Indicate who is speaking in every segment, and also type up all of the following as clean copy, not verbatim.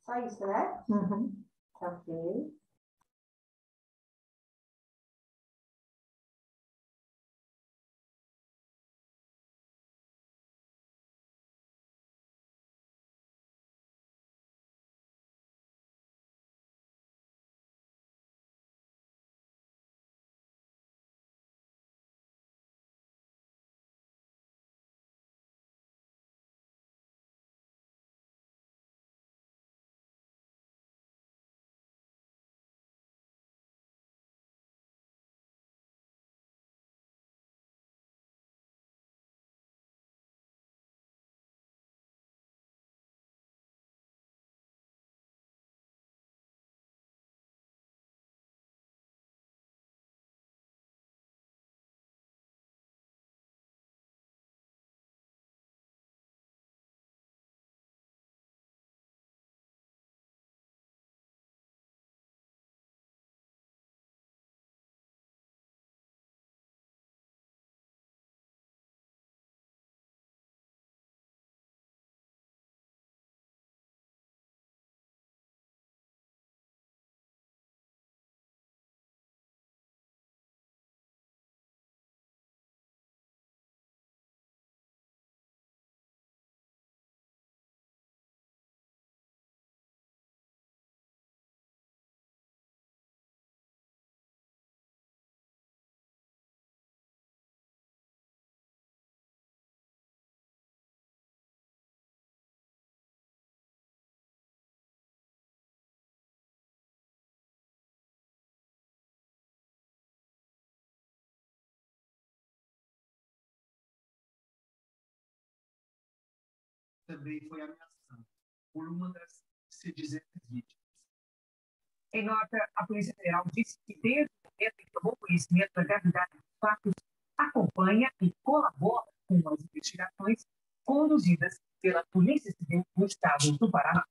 Speaker 1: Só isso, né?
Speaker 2: Uhum.
Speaker 1: Ok.
Speaker 3: Também foi ameaçado por uma das se dizer vítimas. Em nota, a Polícia Federal disse que desde o momento em que tomou conhecimento da gravidade dos fatos, acompanha e colabora com as investigações conduzidas pela Polícia Civil do Estado do Paraná.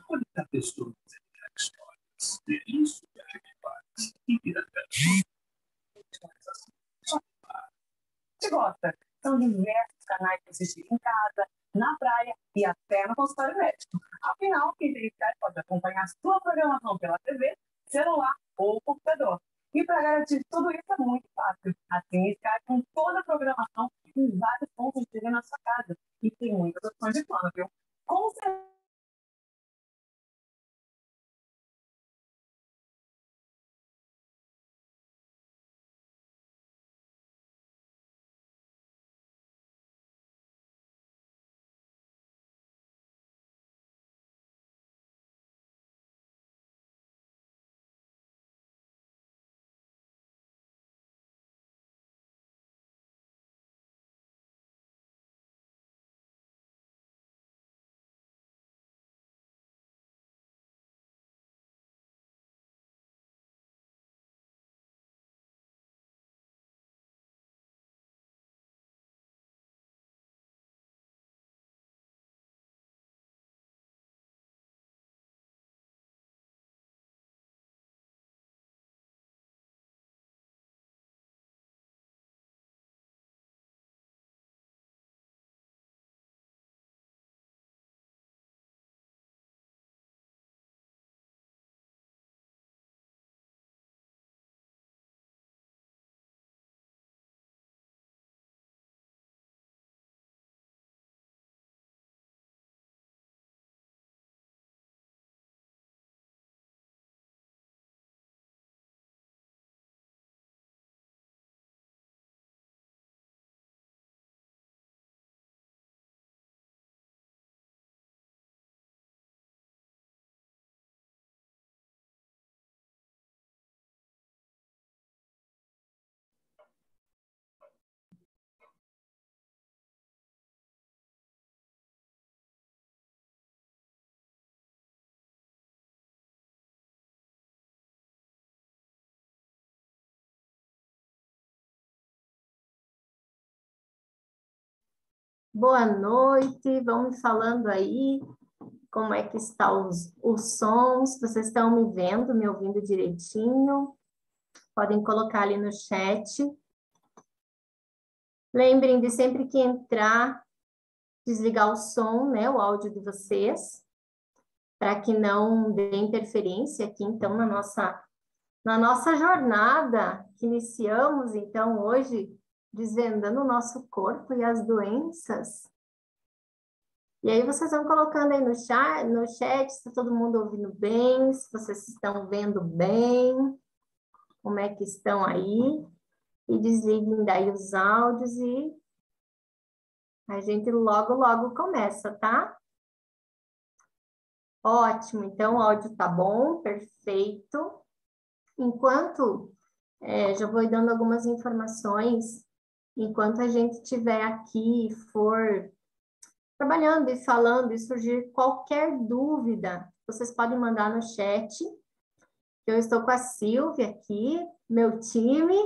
Speaker 3: Quantas pessoas histórias de isso que a gente faz e vira se gosta. São diversos canais para assistir em casa, na praia e até no consultório médico. Afinal, quem tem Sky pode acompanhar sua programação pela TV, celular ou computador. E para garantir tudo isso é muito fácil. Assine Sky com toda a programação em vários pontos de TV na sua casa. E tem muitas opções de plano, viu? Com certeza.
Speaker 2: Boa noite, vão me falando aí como é que está os sons, vocês estão me vendo, me ouvindo direitinho? Podem colocar ali no chat. Lembrem de sempre que entrar, desligar o som, né, o áudio de vocês, para que não dê interferência aqui, então, na nossa jornada que iniciamos, então, hoje, desvendando o nosso corpo e as doenças. E aí vocês vão colocando aí no chat se todo mundo ouvindo bem, se vocês estão vendo bem, como é que estão aí. E desliguem daí os áudios e a gente logo, logo começa, tá? Ótimo, então o áudio tá bom, perfeito. Enquanto, já vou dando algumas informações, enquanto a gente estiver aqui e for trabalhando e falando e surgir qualquer dúvida, vocês podem mandar no chat. Eu estou com a Silvia aqui, meu time,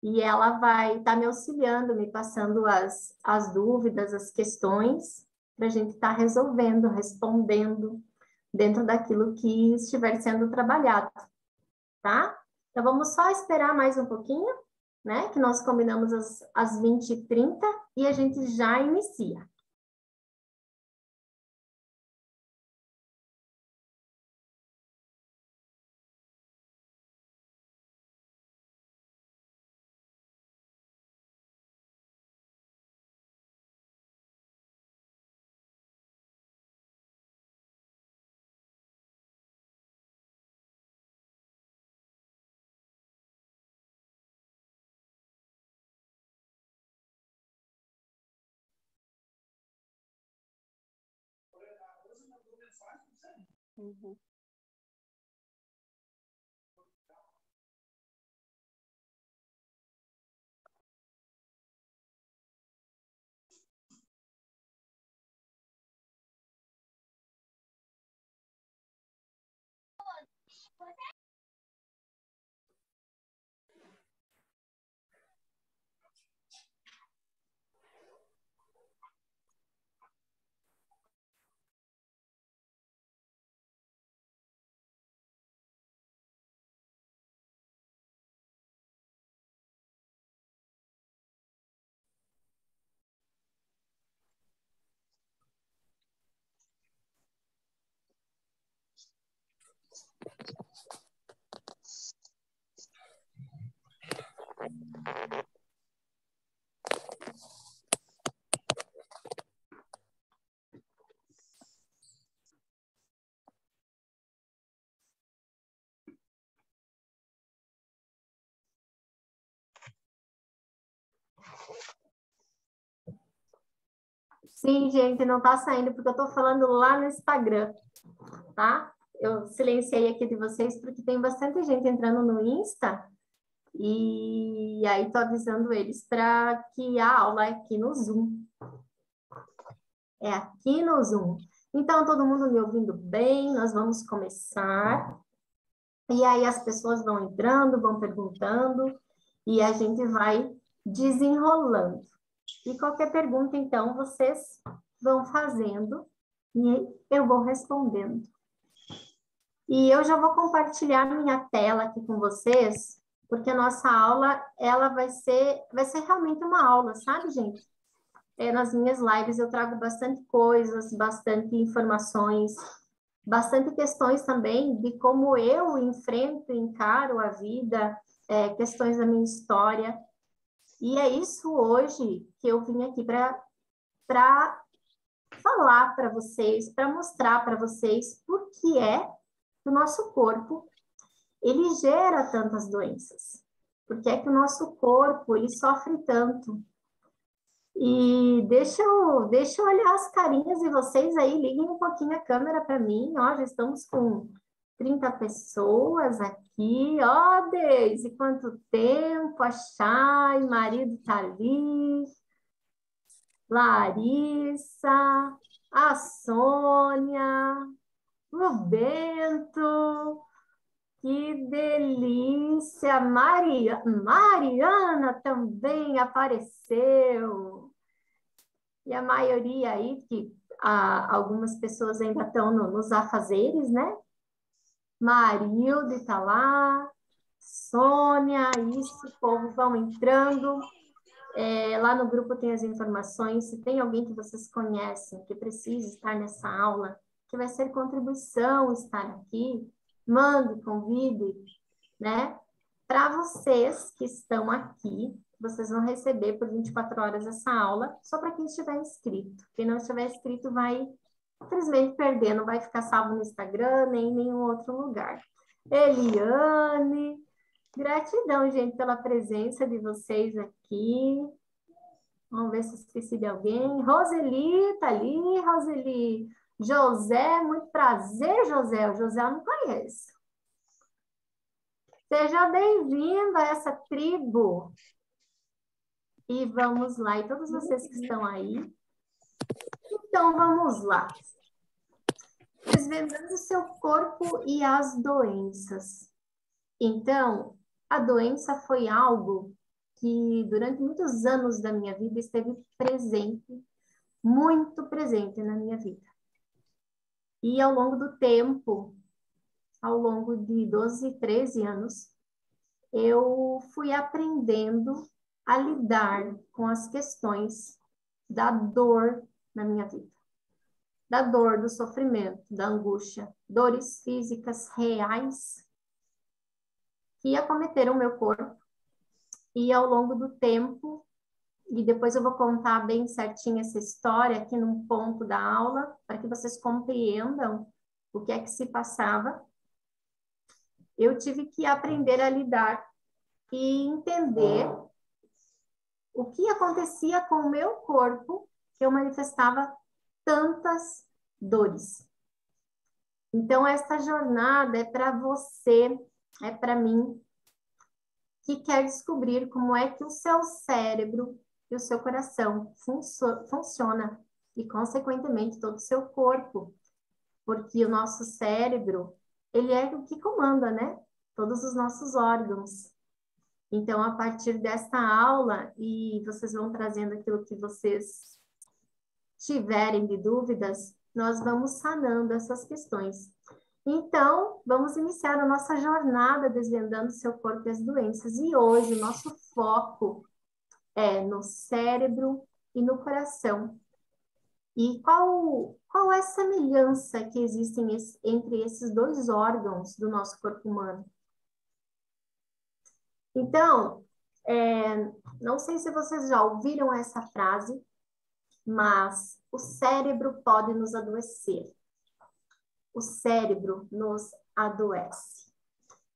Speaker 2: e ela vai estar me auxiliando, me passando as dúvidas, as questões, para a gente estar resolvendo, respondendo dentro daquilo que estiver sendo trabalhado, tá? Então, vamos só esperar mais um pouquinho, né? Que nós combinamos às 20h30 e a gente já inicia.
Speaker 4: Uhum.
Speaker 2: Sim, gente, não tá saindo porque eu tô falando lá no Instagram, tá? Eu silenciei aqui de vocês porque tem bastante gente entrando no Insta e aí tô avisando eles para que a aula é aqui no Zoom. É aqui no Zoom. Então, todo mundo me ouvindo bem, nós vamos começar. E aí as pessoas vão entrando, vão perguntando e a gente vai desenrolando. E qualquer pergunta, então, vocês vão fazendo e eu vou respondendo. E eu já vou compartilhar minha tela aqui com vocês, porque a nossa aula, ela vai ser realmente uma aula, sabe, gente? Nas minhas lives eu trago bastante coisas, bastante informações, bastante questões também de como eu enfrento, encaro a vida, questões da minha história. E é isso hoje que eu vim aqui para falar para vocês, para mostrar para vocês por que é que o nosso corpo ele gera tantas doenças. Por que é que o nosso corpo ele sofre tanto? E deixa eu olhar as carinhas de vocês aí, liguem um pouquinho a câmera para mim, ó, já estamos com 30 pessoas aqui, ó, Deise, quanto tempo, a Chay, marido tá ali, Larissa, a Sônia, o Bento, que delícia, Mariana também apareceu. E a maioria aí, que algumas pessoas ainda estão nos afazeres, né? Marilde está lá, Sônia, isso, o povo vão entrando. Lá no grupo tem as informações. Se tem alguém que vocês conhecem que precisa estar nessa aula, que vai ser contribuição estar aqui, mande, convide, né? Para vocês que estão aqui, vocês vão receber por 24 horas essa aula, só para quem estiver inscrito. Quem não estiver inscrito vai, infelizmente, perder, não vai ficar salvo no Instagram, nem em nenhum outro lugar. Eliane, gratidão, gente, pela presença de vocês aqui. Vamos ver se esqueci de alguém. Roseli, tá ali, Roseli. José, muito prazer, José. O José eu não conheço. Seja bem-vindo a essa tribo. E vamos lá. E todos vocês que estão aí. Então, vamos lá. Desvendando o seu corpo e as doenças. Então, a doença foi algo que durante muitos anos da minha vida esteve presente, muito presente na minha vida. E ao longo do tempo, ao longo de 12, 13 anos, eu fui aprendendo a lidar com as questões da dor na minha vida. Da dor, do sofrimento, da angústia, dores físicas reais que acometeram o meu corpo. E ao longo do tempo, e depois eu vou contar bem certinho essa história aqui num ponto da aula, para que vocês compreendam o que é que se passava. Eu tive que aprender a lidar e entender o que acontecia com o meu corpo, que eu manifestava tantas dores. Então, essa jornada é para você, é para mim, que quer descobrir como é que o seu cérebro e o seu coração funciona e, consequentemente, todo o seu corpo. Porque o nosso cérebro, ele é o que comanda, né? Todos os nossos órgãos. Então, a partir desta aula, e vocês vão trazendo aquilo que vocês tiverem de dúvidas, nós vamos sanando essas questões. Então, vamos iniciar a nossa jornada desvendando o seu corpo e as doenças. E hoje, o nosso foco é no cérebro e no coração. E qual é a semelhança que existe entre esses dois órgãos do nosso corpo humano? Então, não sei se vocês já ouviram essa frase, mas o cérebro pode nos adoecer. O cérebro nos adoece.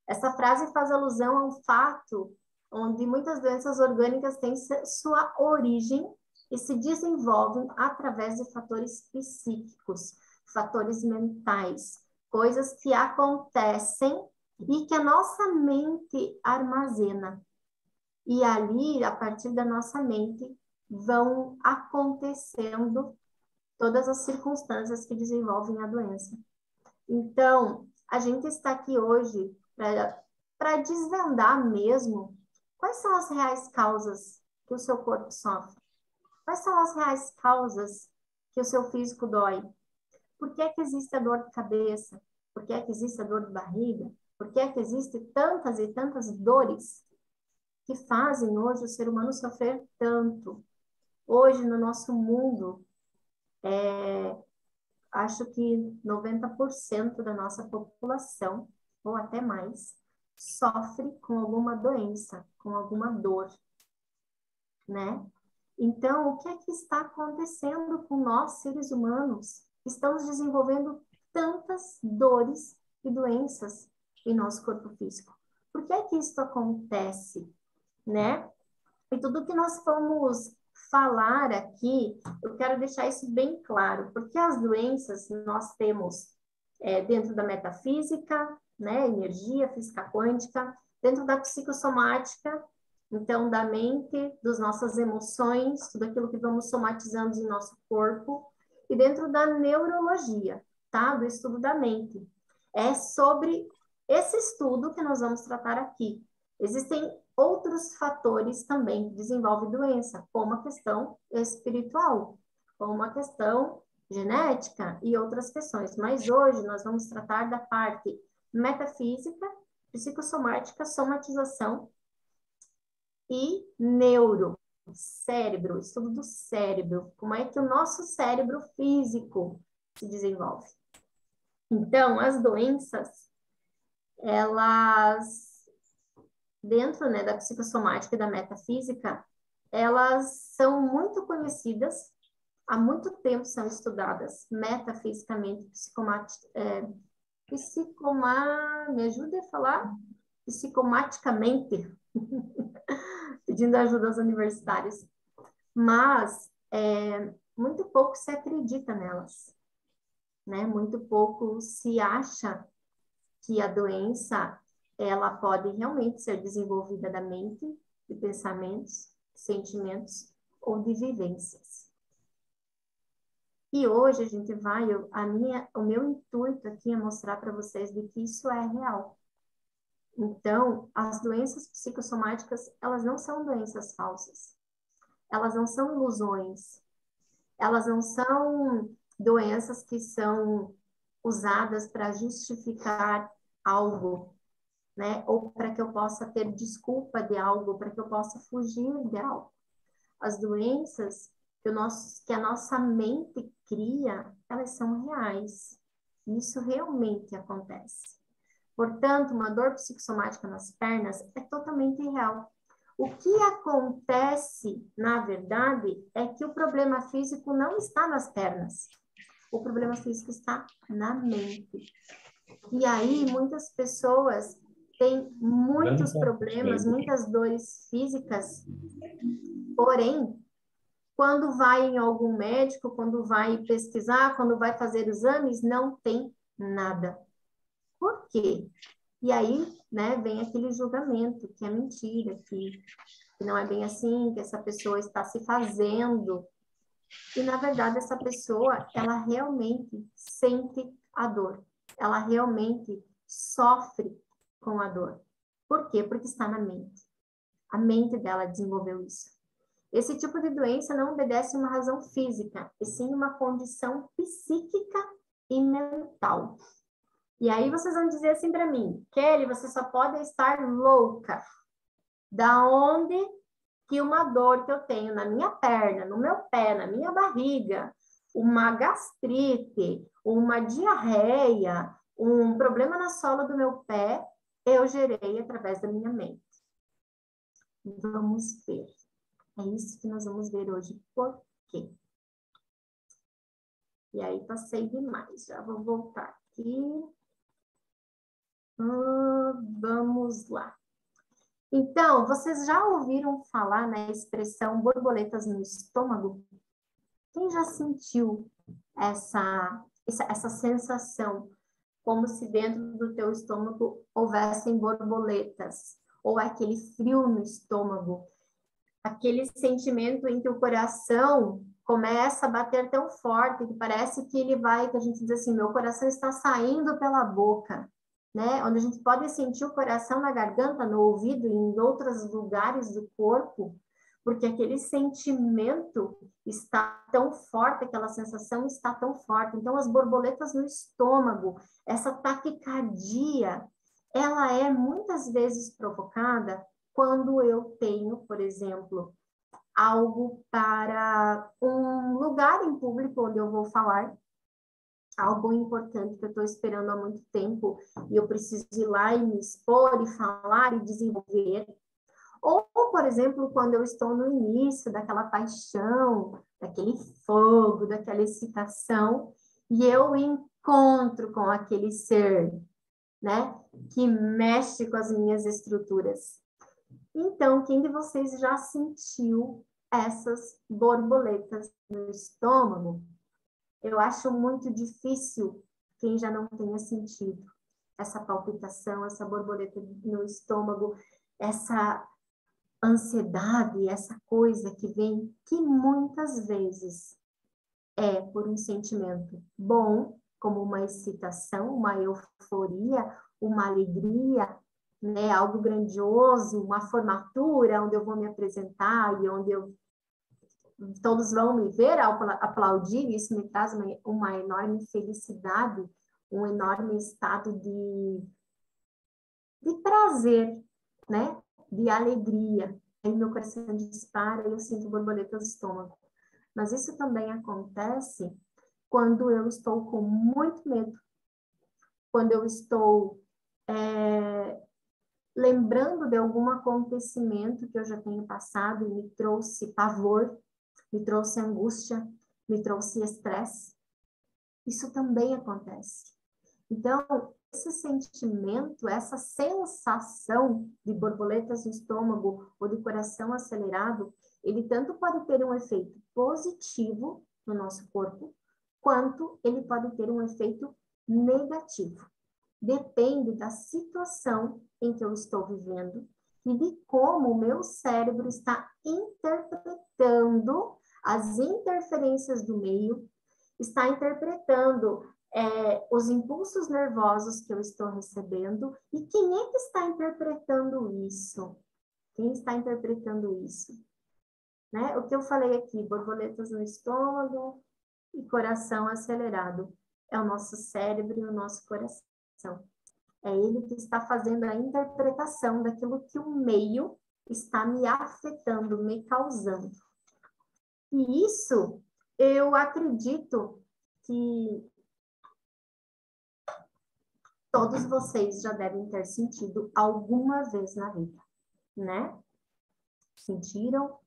Speaker 2: Essa frase faz alusão a um fato onde muitas doenças orgânicas têm sua origem e se desenvolvem através de fatores psíquicos, fatores mentais, coisas que acontecem e que a nossa mente armazena. E ali, a partir da nossa mente, vão acontecendo todas as circunstâncias que desenvolvem a doença. Então, a gente está aqui hoje para desvendar mesmo quais são as reais causas que o seu corpo sofre. Quais são as reais causas que o seu físico dói? Por que é que existe a dor de cabeça? Por que é que existe a dor de barriga? Por que é que existem tantas e tantas dores que fazem hoje o ser humano sofrer tanto? Hoje, no nosso mundo, acho que 90% da nossa população, ou até mais, sofre com alguma doença, com alguma dor, né? Então, o que é que está acontecendo com nós, seres humanos? Estamos desenvolvendo tantas dores e doenças em nosso corpo físico. Por que é que isso acontece, né? E tudo que nós vamos falar aqui, eu quero deixar isso bem claro, porque as doenças nós temos dentro da metafísica, né, energia, física quântica, dentro da psicossomática, então da mente, das nossas emoções, tudo aquilo que vamos somatizando em nosso corpo, e dentro da neurologia, tá, do estudo da mente. É sobre esse estudo que nós vamos tratar aqui. Existem outros fatores também que desenvolvem doença, como a questão espiritual. como uma questão genética e outras questões. Mas hoje nós vamos tratar da parte metafísica, psicossomática, somatização e neuro, cérebro, estudo do cérebro. Como é que o nosso cérebro físico se desenvolve? Então, as doenças, elas, dentro, né, da psicossomática e da metafísica, elas são muito conhecidas, há muito tempo são estudadas metafisicamente, me ajuda a falar? Psicomaticamente, pedindo ajuda aos universitários, mas muito pouco se acredita nelas, né? Muito pouco se acha que a doença ela pode realmente ser desenvolvida da mente, de pensamentos, sentimentos ou de vivências. E hoje a gente vai, o meu intuito aqui é mostrar para vocês de que isso é real. Então, as doenças psicossomáticas, elas não são doenças falsas. Elas não são ilusões. Elas não são doenças que são usadas para justificar algo, né? Ou para que eu possa ter desculpa de algo, para que eu possa fugir de algo. As doenças que a nossa mente cria, elas são reais. Isso realmente acontece. Portanto, uma dor psicossomática nas pernas é totalmente real. O que acontece, na verdade, é que o problema físico não está nas pernas. O problema físico está na mente. E aí, muitas pessoas têm muitos problemas, muitas dores físicas, porém, quando vai em algum médico, quando vai pesquisar, quando vai fazer exames, não tem nada. Por quê? E aí, né, vem aquele julgamento, que é mentira, que não é bem assim, que essa pessoa está se fazendo. E, na verdade, essa pessoa, ela realmente sente a dor. Ela realmente sofre com a dor. Por quê? Porque está na mente. A mente dela desenvolveu isso. Esse tipo de doença não obedece a uma razão física, e sim uma condição psíquica e mental. E aí vocês vão dizer assim para mim, Kelly, você só pode estar louca. Da onde que uma dor que eu tenho na minha perna, no meu pé, na minha barriga, uma gastrite, uma diarreia, um problema na sola do meu pé, eu gerei através da minha mente. Vamos ver. É isso que nós vamos ver hoje. Por quê? E aí, passei demais. Já vou voltar aqui. Vamos lá. Então, vocês já ouviram falar na expressão borboletas no estômago? Quem já sentiu essa sensação? Como se dentro do teu estômago houvessem borboletas. Ou aquele frio no estômago. Aquele sentimento em que o coração começa a bater tão forte que parece que ele vai, que a gente diz assim, meu coração está saindo pela boca, né? Onde a gente pode sentir o coração na garganta, no ouvido e em outros lugares do corpo, porque aquele sentimento está tão forte, aquela sensação está tão forte. Então, as borboletas no estômago, essa taquicardia, ela é muitas vezes provocada quando eu tenho, por exemplo, algo para um lugar em público onde eu vou falar, algo importante que eu estou esperando há muito tempo e eu preciso ir lá e me expor e falar e desenvolver. Ou, por exemplo, quando eu estou no início daquela paixão, daquele fogo, daquela excitação, e eu encontro com aquele ser, né, que mexe com as minhas estruturas. Então, quem de vocês já sentiu essas borboletas no estômago? Eu acho muito difícil quem já não tenha sentido essa palpitação, essa borboleta no estômago, essa ansiedade, essa coisa que vem, que muitas vezes é por um sentimento bom, como uma excitação, uma euforia, uma alegria, né, algo grandioso, uma formatura onde eu vou me apresentar e onde eu todos vão me ver aplaudir, isso me traz uma enorme felicidade, um enorme estado de prazer, né? De alegria. Aí meu coração dispara e eu sinto borboletas no estômago. Mas isso também acontece quando eu estou com muito medo, quando eu estou lembrando de algum acontecimento que eu já tenho passado e me trouxe pavor, me trouxe angústia, me trouxe estresse. Isso também acontece. Então, esse sentimento, essa sensação de borboletas no estômago ou de coração acelerado, ele tanto pode ter um efeito positivo no nosso corpo, quanto ele pode ter um efeito negativo. Depende da situação em que eu estou vivendo e de como o meu cérebro está interpretando as interferências do meio, está interpretando os impulsos nervosos que eu estou recebendo e quem é que está interpretando isso? Quem está interpretando isso? Né? O que eu falei aqui, borboletas no estômago e coração acelerado. É o nosso cérebro e o nosso coração. É ele que está fazendo a interpretação daquilo que o meio está me afetando, me causando. E isso, eu acredito que todos vocês já devem ter sentido alguma vez na vida, né? Sentiram?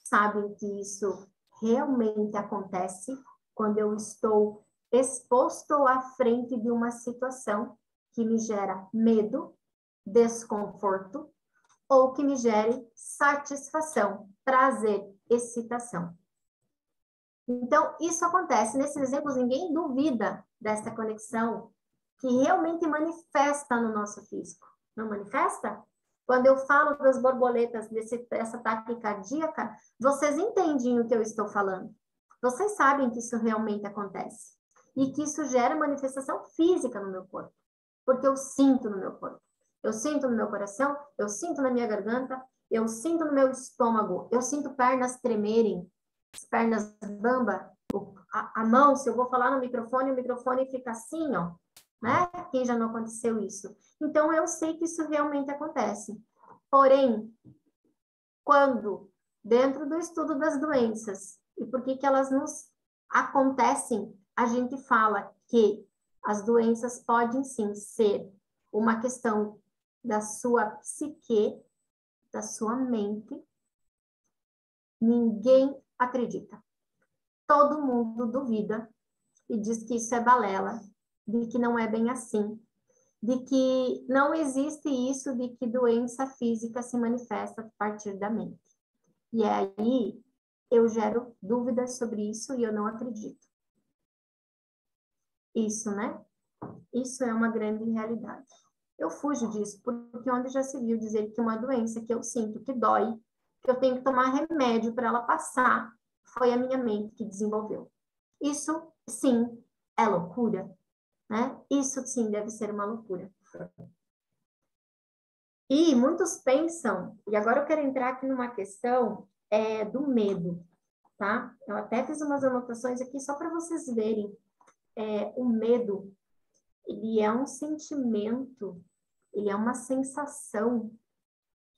Speaker 2: Sabem que isso realmente acontece quando eu estou exposto à frente de uma situação que me gera medo, desconforto, ou que me gere satisfação, prazer, excitação. Então, isso acontece. Nesses exemplos, ninguém duvida dessa conexão que realmente manifesta no nosso físico. Não manifesta? Quando eu falo das borboletas, dessa taquicardia, vocês entendem o que eu estou falando. Vocês sabem que isso realmente acontece. E que isso gera manifestação física no meu corpo. Porque eu sinto no meu corpo. Eu sinto no meu coração, eu sinto na minha garganta, eu sinto no meu estômago, eu sinto pernas tremerem, as pernas bamba, a mão, se eu vou falar no microfone, o microfone fica assim, ó, né? Quem já não aconteceu isso? Então, eu sei que isso realmente acontece. Porém, quando, dentro do estudo das doenças, e por que elas nos acontecem, a gente fala que as doenças podem, sim, ser uma questão da sua psique, da sua mente. Ninguém acredita. Todo mundo duvida e diz que isso é balela, de que não é bem assim, de que não existe isso, de que doença física se manifesta a partir da mente. E aí eu gero dúvidas sobre isso e eu não acredito. Isso, né? Isso é uma grande realidade. Eu fujo disso, porque onde já se viu dizer que uma doença que eu sinto que dói, que eu tenho que tomar remédio para ela passar, foi a minha mente que desenvolveu. Isso, sim, é loucura, né? Isso, sim, deve ser uma loucura. E muitos pensam, e agora eu quero entrar aqui numa questão do medo, tá? Eu até fiz umas anotações aqui só para vocês verem. O medo, ele é um sentimento, ele é uma sensação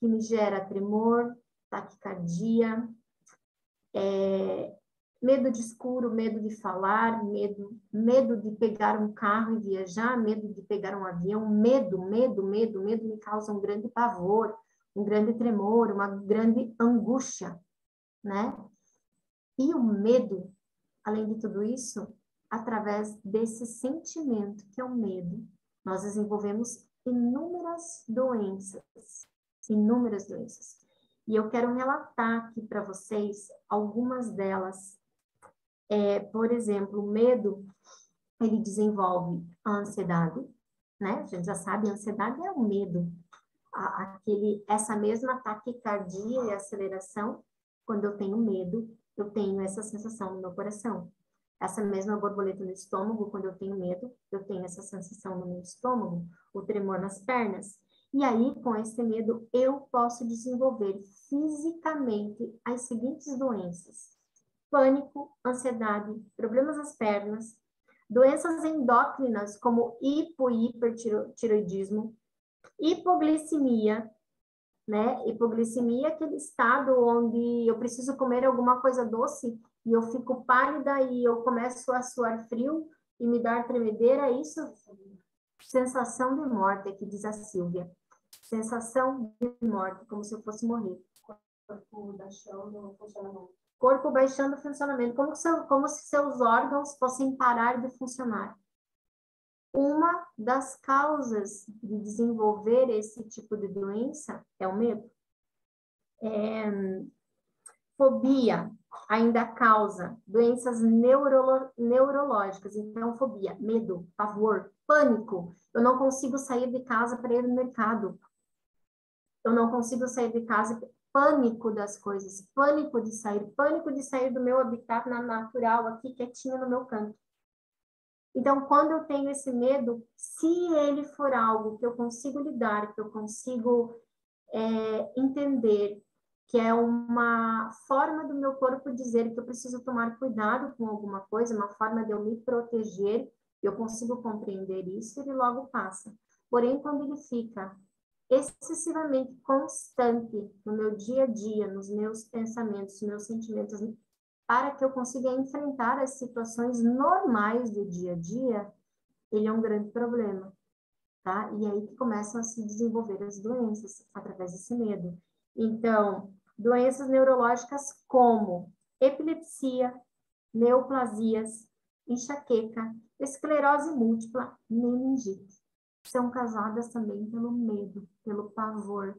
Speaker 2: que me gera tremor, taquicardia, medo de escuro, medo de falar, medo de pegar um carro e viajar, medo de pegar um avião, medo me causa um grande pavor, um grande tremor, uma grande angústia, né? E o medo, além de tudo isso, através desse sentimento que é o medo, nós desenvolvemos inúmeras doenças. E eu quero relatar aqui para vocês algumas delas. Por exemplo, o medo, ele desenvolve a ansiedade, né? A gente já sabe, a ansiedade é o medo. Essa mesma taquicardia e aceleração, quando eu tenho medo, eu tenho essa sensação no meu coração. Essa mesma borboleta no estômago, quando eu tenho medo, eu tenho essa sensação no meu estômago, o tremor nas pernas. E aí, com esse medo, eu posso desenvolver fisicamente as seguintes doenças. pânico, ansiedade, problemas nas pernas, doenças endócrinas como hipo e hipertiroidismo, hipoglicemia, né? Hipoglicemia é aquele estado onde eu preciso comer alguma coisa doce e eu fico pálida e eu começo a suar frio e me dar tremedeira, isso? Sensação de morte, que diz a Silvia. Sensação de morte, como se eu fosse morrer. Corpo baixando o funcionamento. Corpo baixando o funcionamento, como se seus órgãos fossem parar de funcionar. Uma das causas de desenvolver esse tipo de doença é o medo. Fobia ainda causa doenças neurológicas. Então, fobia, medo, pavor, pânico. Eu não consigo sair de casa para ir no mercado. Eu não consigo sair de casa, pânico das coisas, pânico de sair do meu habitat natural aqui, quietinho no meu canto. Então, quando eu tenho esse medo, se ele for algo que eu consigo lidar, que eu consigo entender, que é uma forma do meu corpo dizer que eu preciso tomar cuidado com alguma coisa, uma forma de eu me proteger, eu consigo compreender isso, ele logo passa. Porém, quando ele fica excessivamente constante no meu dia a dia, nos meus pensamentos, nos meus sentimentos, para que eu consiga enfrentar as situações normais do dia a dia, ele é um grande problema, tá? E aí que começam a se desenvolver as doenças através desse medo. Então, doenças neurológicas como epilepsia, neoplasias, enxaqueca, esclerose múltipla, meningite, são causadas também pelo medo, pelo pavor.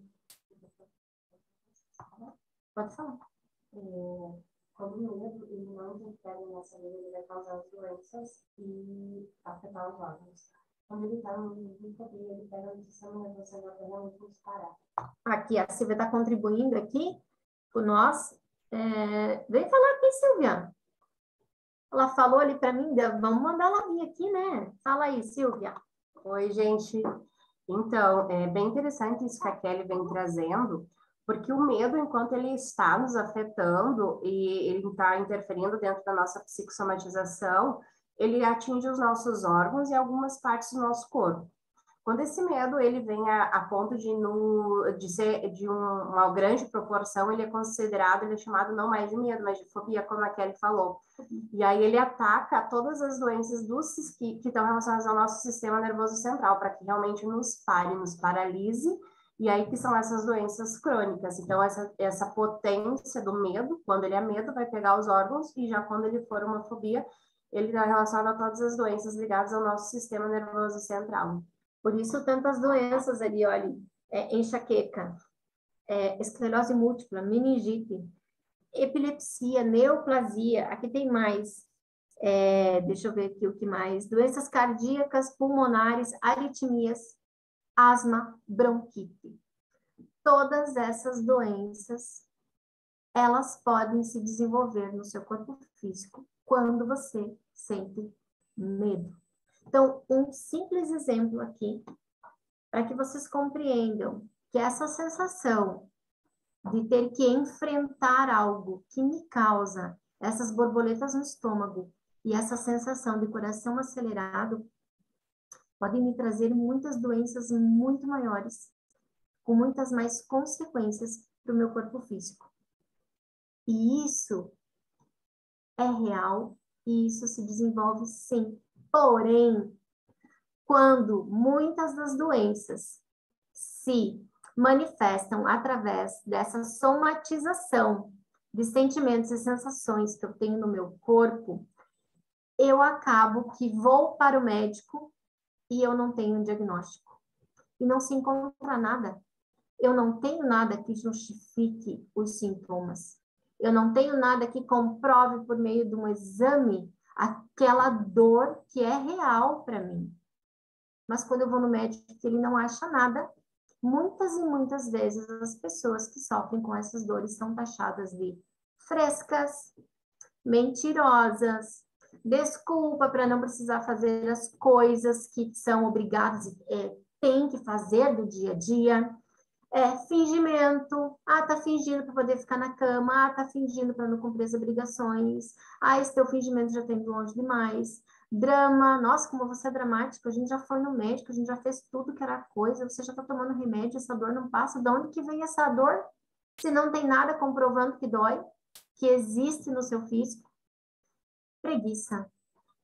Speaker 2: Pode falar.
Speaker 1: Quando o medo ele não interfere na nossa vida, ele vai causar as doenças e afetar os órgãos. Quando ele está no fobia, ele pega a nutrição, mas você vai realmente parar.
Speaker 2: Aqui, a Silvia está contribuindo aqui por nós. Vem falar aqui, Silvia. Ela falou ali para mim, vamos mandar ela vir aqui, né? Fala aí, Silvia.
Speaker 4: Oi, gente. Então, é bem interessante isso que a Kelly vem trazendo, porque o medo, enquanto ele está nos afetando e ele está interferindo dentro da nossa psicossomatização, ele atinge os nossos órgãos e algumas partes do nosso corpo. Quando esse medo ele vem a ponto de ser de uma grande proporção, ele é considerado, ele é chamado não mais de medo, mas de fobia, como a Kelly falou. E aí ele ataca todas as doenças que estão relacionadas ao nosso sistema nervoso central, para que realmente nos pare, nos paralise, e aí que são essas doenças crônicas. Então, essa potência do medo, quando ele é medo, vai pegar os órgãos, e já quando ele for uma fobia, ele está relacionado a todas as doenças ligadas ao nosso sistema nervoso central.
Speaker 2: Por isso, tantas doenças ali, olha, enxaqueca, esclerose múltipla, meningite, epilepsia, neoplasia, aqui tem mais, deixa eu ver aqui o que mais, doenças cardíacas, pulmonares, aritmias, asma, bronquite. Todas essas doenças, elas podem se desenvolver no seu corpo físico quando você sente medo. Então, um simples exemplo aqui, para que vocês compreendam que essa sensação de ter que enfrentar algo que me causa essas borboletas no estômago e essa sensação de coração acelerado, podem me trazer muitas doenças muito maiores, com muitas mais consequências para o meu corpo físico. E isso é real e isso se desenvolve sim. Porém, quando muitas das doenças se manifestam através dessa somatização de sentimentos e sensações que eu tenho no meu corpo, eu acabo que vou para o médico e eu não tenho um diagnóstico. E não se encontra nada. Eu não tenho nada que justifique os sintomas. Eu não tenho nada que comprove por meio de um exame aquela dor que é real para mim. Mas quando eu vou no médico, ele não acha nada. Muitas e muitas vezes as pessoas que sofrem com essas dores são taxadas de frescas, mentirosas, desculpa para não precisar fazer as coisas que são obrigadas, tem que fazer do dia a dia. Fingimento. Tá fingindo para poder ficar na cama. Tá fingindo para não cumprir as obrigações. Esse teu fingimento já tem longe demais. Drama. Nossa, como você é dramático. A gente já foi no médico, a gente já fez tudo que era coisa. Você já tá tomando remédio, essa dor não passa. De onde que vem essa dor? Se não tem nada comprovando que dói, que existe no seu físico. Preguiça.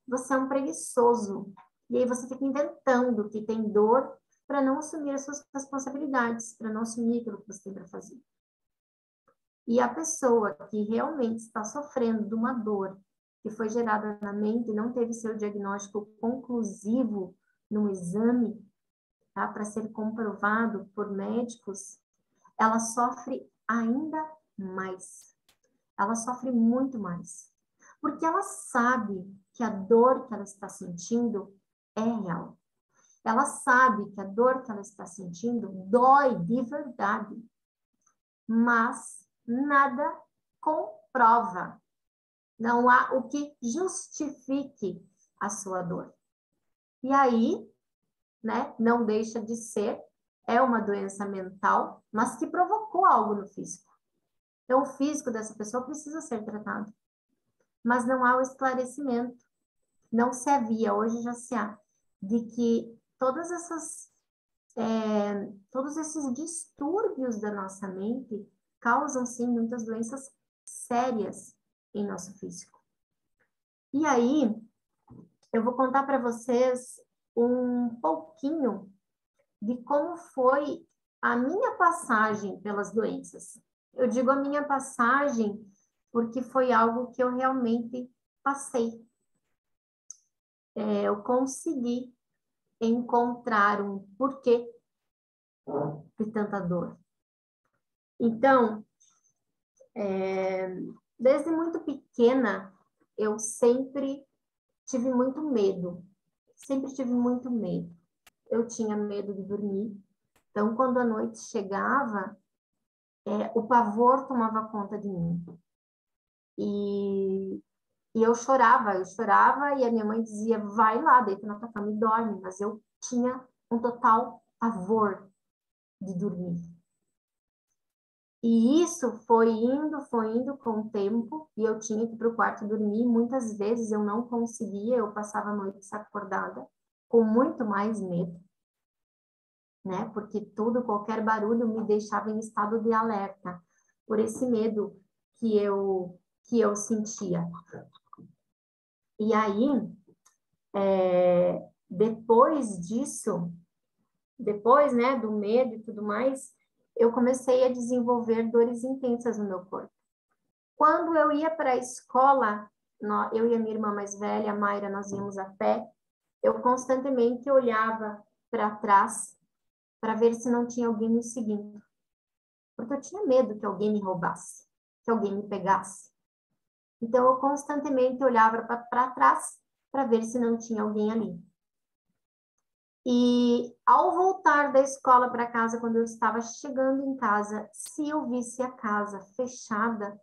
Speaker 2: Você é um preguiçoso. E aí você fica inventando que tem dor para não assumir as suas responsabilidades, para não assumir aquilo que você tem para fazer. E a pessoa que realmente está sofrendo de uma dor que foi gerada na mente e não teve seu diagnóstico conclusivo no exame, tá, para ser comprovado por médicos, ela sofre ainda mais. Ela sofre muito mais. Porque ela sabe que a dor que ela está sentindo é real. Ela sabe que a dor que ela está sentindo dói de verdade, mas nada comprova. Não há o que justifique a sua dor. E aí, né, não deixa de ser, é uma doença mental, mas que provocou algo no físico. Então, o físico dessa pessoa precisa ser tratado. Mas não há o esclarecimento. Não se havia, hoje já se há, de que todos esses distúrbios da nossa mente causam, sim, muitas doenças sérias em nosso físico. E aí, eu vou contar para vocês um pouquinho de como foi a minha passagem pelas doenças. Eu digo a minha passagem porque foi algo que eu realmente passei. Eu consegui encontrar um porquê de tanta dor. Então, desde muito pequena, eu sempre tive muito medo. Sempre tive muito medo. Eu tinha medo de dormir. Então, quando a noite chegava, o pavor tomava conta de mim. E eu chorava e a minha mãe dizia, vai lá, deita na tua cama e dorme. Mas eu tinha um total pavor de dormir. E isso foi indo com o tempo, e eu tinha que ir para o quarto dormir. Muitas vezes eu não conseguia, eu passava a noite acordada, com muito mais medo, né? Porque qualquer barulho me deixava em estado de alerta, por esse medo que eu sentia. E aí, depois disso, né, do medo e tudo mais, eu comecei a desenvolver dores intensas no meu corpo. Quando eu ia para a escola, eu e a minha irmã mais velha, a Mayra, nós íamos a pé, eu constantemente olhava para trás para ver se não tinha alguém me seguindo. Porque eu tinha medo que alguém me roubasse, que alguém me pegasse. Então, eu constantemente olhava para trás para ver se não tinha alguém ali. E ao voltar da escola para casa, quando eu estava chegando em casa, se eu visse a casa fechada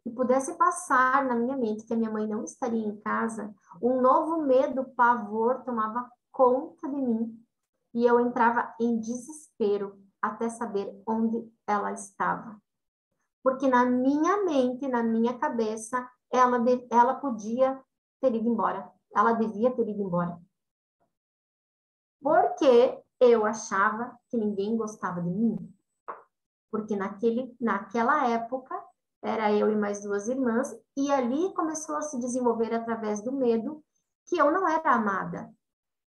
Speaker 2: e pudesse passar na minha mente que a minha mãe não estaria em casa, um novo medo, pavor tomava conta de mim e eu entrava em desespero até saber onde ela estava. Porque na minha mente, na minha cabeça, ela podia ter ido embora. Ela devia ter ido embora. Porque eu achava que ninguém gostava de mim. Porque naquela época, era eu e mais 2 irmãs, e ali começou a se desenvolver através do medo que eu não era amada.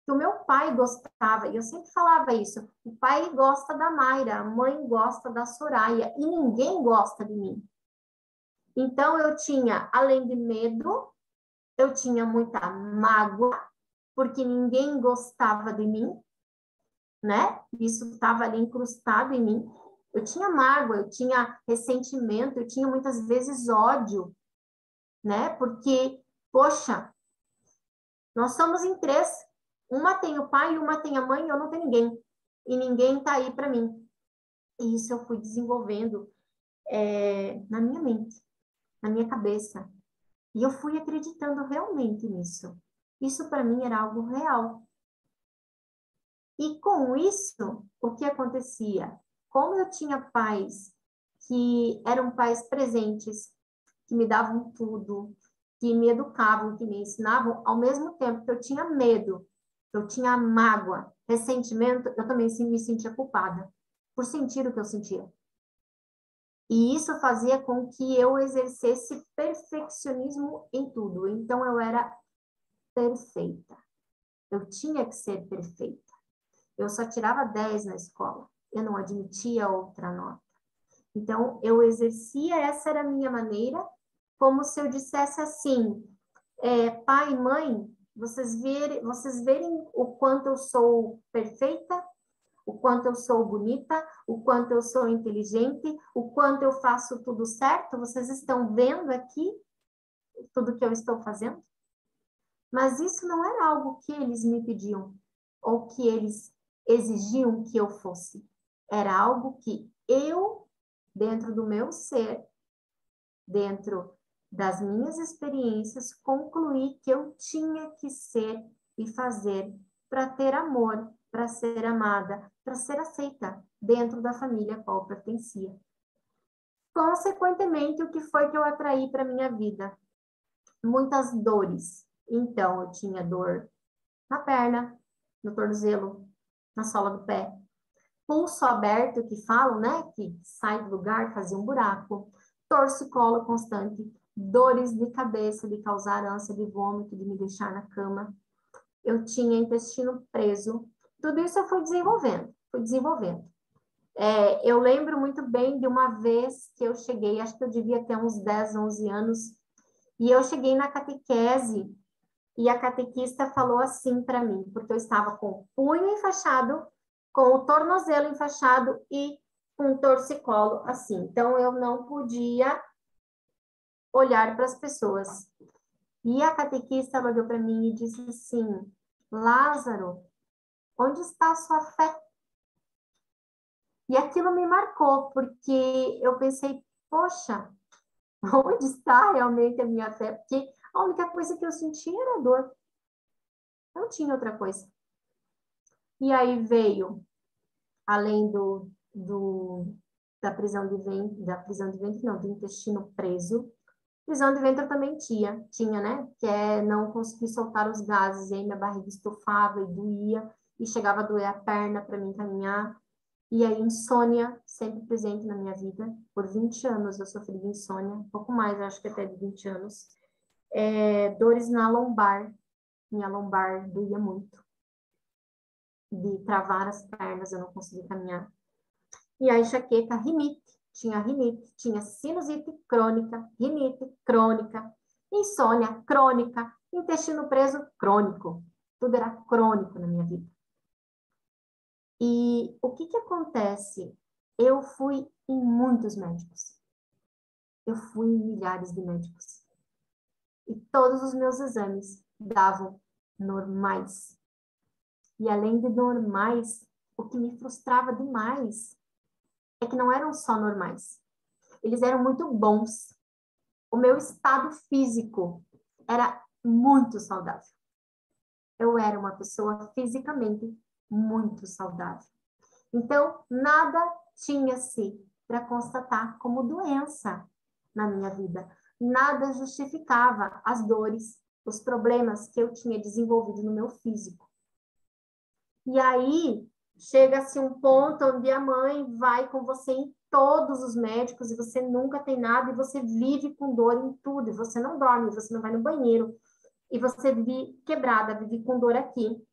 Speaker 2: Que o meu pai gostava, e eu sempre falava isso, o pai gosta da Mayra, a mãe gosta da Soraya, e ninguém gosta de mim. Então, eu tinha, além de medo, eu tinha muita mágoa, porque ninguém gostava de mim, né? Isso estava ali incrustado em mim. Eu tinha mágoa, eu tinha ressentimento, eu tinha muitas vezes ódio, né? Porque, poxa, nós somos em 3. Uma tem o pai, uma tem a mãe, eu não tenho ninguém. E ninguém tá aí para mim. E isso eu fui desenvolvendo na minha mente, na minha cabeça. E eu fui acreditando realmente nisso. Isso para mim era algo real. E com isso, o que acontecia? como eu tinha pais que eram pais presentes, que me davam tudo, que me educavam, que me ensinavam, ao mesmo tempo que eu tinha medo, eu tinha mágoa, ressentimento, eu também me sentia culpada por sentir o que eu sentia. E isso fazia com que eu exercesse perfeccionismo em tudo. Então, eu era perfeita. Eu tinha que ser perfeita. Eu só tirava 10 na escola. Eu não admitia outra nota. Então, eu exercia, essa era a minha maneira, como se eu dissesse assim, pai e mãe, vocês verem o quanto eu sou perfeita, o quanto eu sou bonita, o quanto eu sou inteligente, o quanto eu faço tudo certo, vocês estão vendo aqui tudo que eu estou fazendo? Mas isso não era algo que eles me pediam, ou que eles exigiam que eu fosse. Era algo que eu, dentro do meu ser, dentro das minhas experiências, concluí que eu tinha que ser e fazer para ter amor, para ser amada, para ser aceita dentro da família a qual pertencia. Consequentemente, o que foi que eu atraí para minha vida? Muitas dores. Então, eu tinha dor na perna, no tornozelo, na sola do pé. Pulso aberto, que falam, né? Que sai do lugar, fazia um buraco. Torcicolo constante. Dores de cabeça, de causar ânsia de vômito, de me deixar na cama. Eu tinha intestino preso. Tudo isso eu fui desenvolvendo. Eu lembro muito bem de uma vez que eu cheguei, acho que eu devia ter uns 10, 11 anos, e eu cheguei na catequese, e a catequista falou assim para mim, porque eu estava com o punho enfaixado, com o tornozelo enfaixado e com o torcicolo assim. Então, eu não podia olhar para as pessoas. E a catequista olhou para mim e disse assim, Lázaro, onde está a sua fé? E aquilo me marcou, porque eu pensei, poxa, onde está realmente a minha fé? Porque a única coisa que eu sentia era dor. Não tinha outra coisa. E aí veio, além da prisão de ventre, não, do intestino preso. Prisão de ventre eu também tinha, né? Que é não conseguir soltar os gases, e aí minha barriga estufava e doía, e chegava a doer a perna para mim caminhar. E aí insônia, sempre presente na minha vida. Por 20 anos eu sofri de insônia, um pouco mais, acho que até de 20 anos. Dores na lombar, minha lombar doía muito. De travar as pernas, eu não conseguia caminhar. E a enxaqueca, rinite, tinha sinusite crônica, rinite crônica, insônia crônica, intestino preso crônico. Tudo era crônico na minha vida. E o que acontece? Eu fui em muitos médicos. Eu fui em milhares de médicos. E todos os meus exames davam normais. E além de normais, o que me frustrava demais é que não eram só normais. Eles eram muito bons. O meu estado físico era muito saudável. Eu era uma pessoa fisicamente muito saudável. Então, nada tinha-se para constatar como doença na minha vida. Nada justificava as dores, os problemas que eu tinha desenvolvido no meu físico. E aí, chega-se um ponto onde a mãe vai com você em todos os médicos e você nunca tem nada e você vive com dor em tudo. E você não dorme, você não vai no banheiro. E você vive quebrada, vive com dor aqui.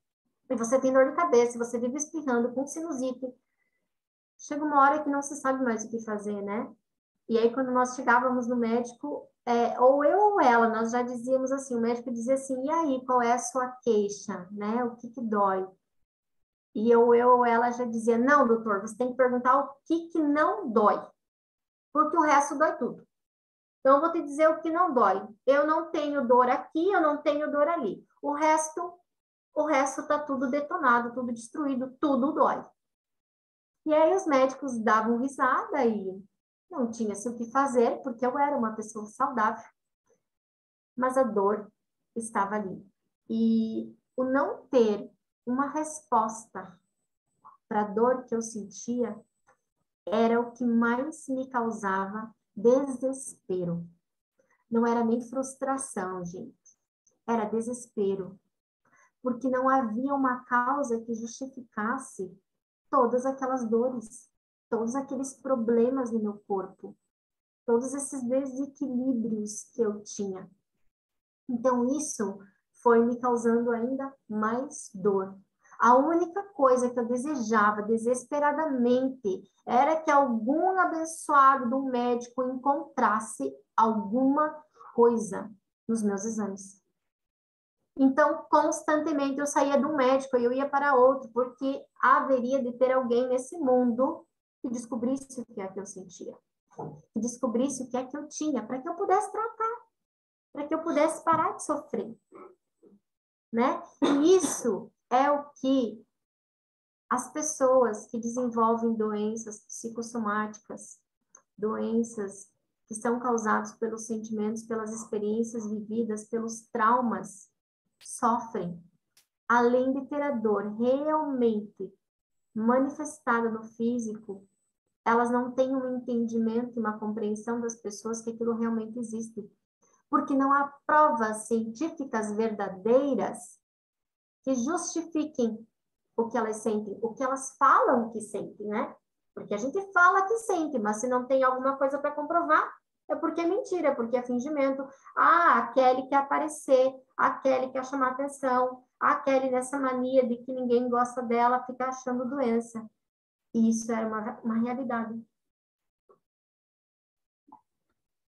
Speaker 2: E você tem dor de cabeça, você vive espirrando com sinusite. Chega uma hora que não se sabe mais o que fazer, né? E aí, quando nós chegávamos no médico, ou eu ou ela, nós já dizíamos assim, o médico dizia assim, e aí, qual é a sua queixa, né? O que dói? E eu ou ela já dizia, não, doutor, você tem que perguntar o que não dói, porque o resto dói tudo. Então, eu vou te dizer o que não dói. Eu não tenho dor aqui, eu não tenho dor ali. O resto tá tudo detonado, tudo destruído, tudo dói. E aí os médicos davam risada e não tinha-se o que fazer, porque eu era uma pessoa saudável. Mas a dor estava ali. E o não ter uma resposta para a dor que eu sentia era o que mais me causava desespero. Não era nem frustração, gente. Era desespero. Porque não havia uma causa que justificasse todas aquelas dores, todos aqueles problemas no meu corpo, todos esses desequilíbrios que eu tinha. Então, isso foi me causando ainda mais dor. A única coisa que eu desejava desesperadamente era que algum abençoado do médico encontrasse alguma coisa nos meus exames. Então, constantemente eu saía de um médico e eu ia para outro, porque haveria de ter alguém nesse mundo que descobrisse o que é que eu sentia, que descobrisse o que é que eu tinha, para que eu pudesse tratar, para que eu pudesse parar de sofrer, né? E isso é o que as pessoas que desenvolvem doenças psicossomáticas, doenças que são causadas pelos sentimentos, pelas experiências vividas, pelos traumas, sofrem. Além de ter a dor realmente manifestada no físico, elas não têm um entendimento e uma compreensão das pessoas que aquilo realmente existe. Porque não há provas científicas verdadeiras que justifiquem o que elas sentem, o que elas falam que sentem, né? Porque a gente fala que sente, mas se não tem alguma coisa para comprovar, é porque é mentira, é porque é fingimento. Ah, a Kelly quer aparecer, a Kelly quer chamar atenção, a Kelly nessa mania de que ninguém gosta dela, fica achando doença. E isso era uma realidade.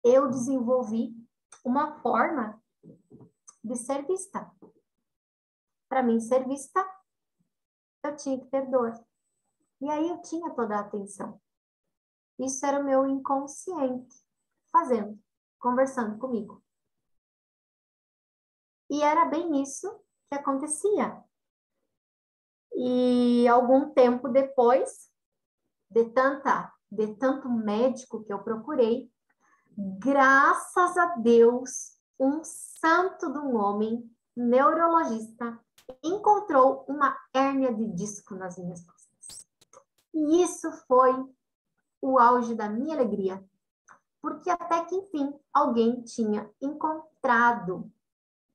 Speaker 2: Eu desenvolvi uma forma de ser vista. Para mim, ser vista, eu tinha que ter dor. E aí eu tinha toda a atenção. Isso era o meu inconsciente fazendo, conversando comigo. E era bem isso que acontecia. E algum tempo depois, de tanto médico que eu procurei, graças a Deus, um santo de um homem, neurologista, encontrou uma hérnia de disco nas minhas costas. E isso foi o auge da minha alegria, porque até que, enfim, alguém tinha encontrado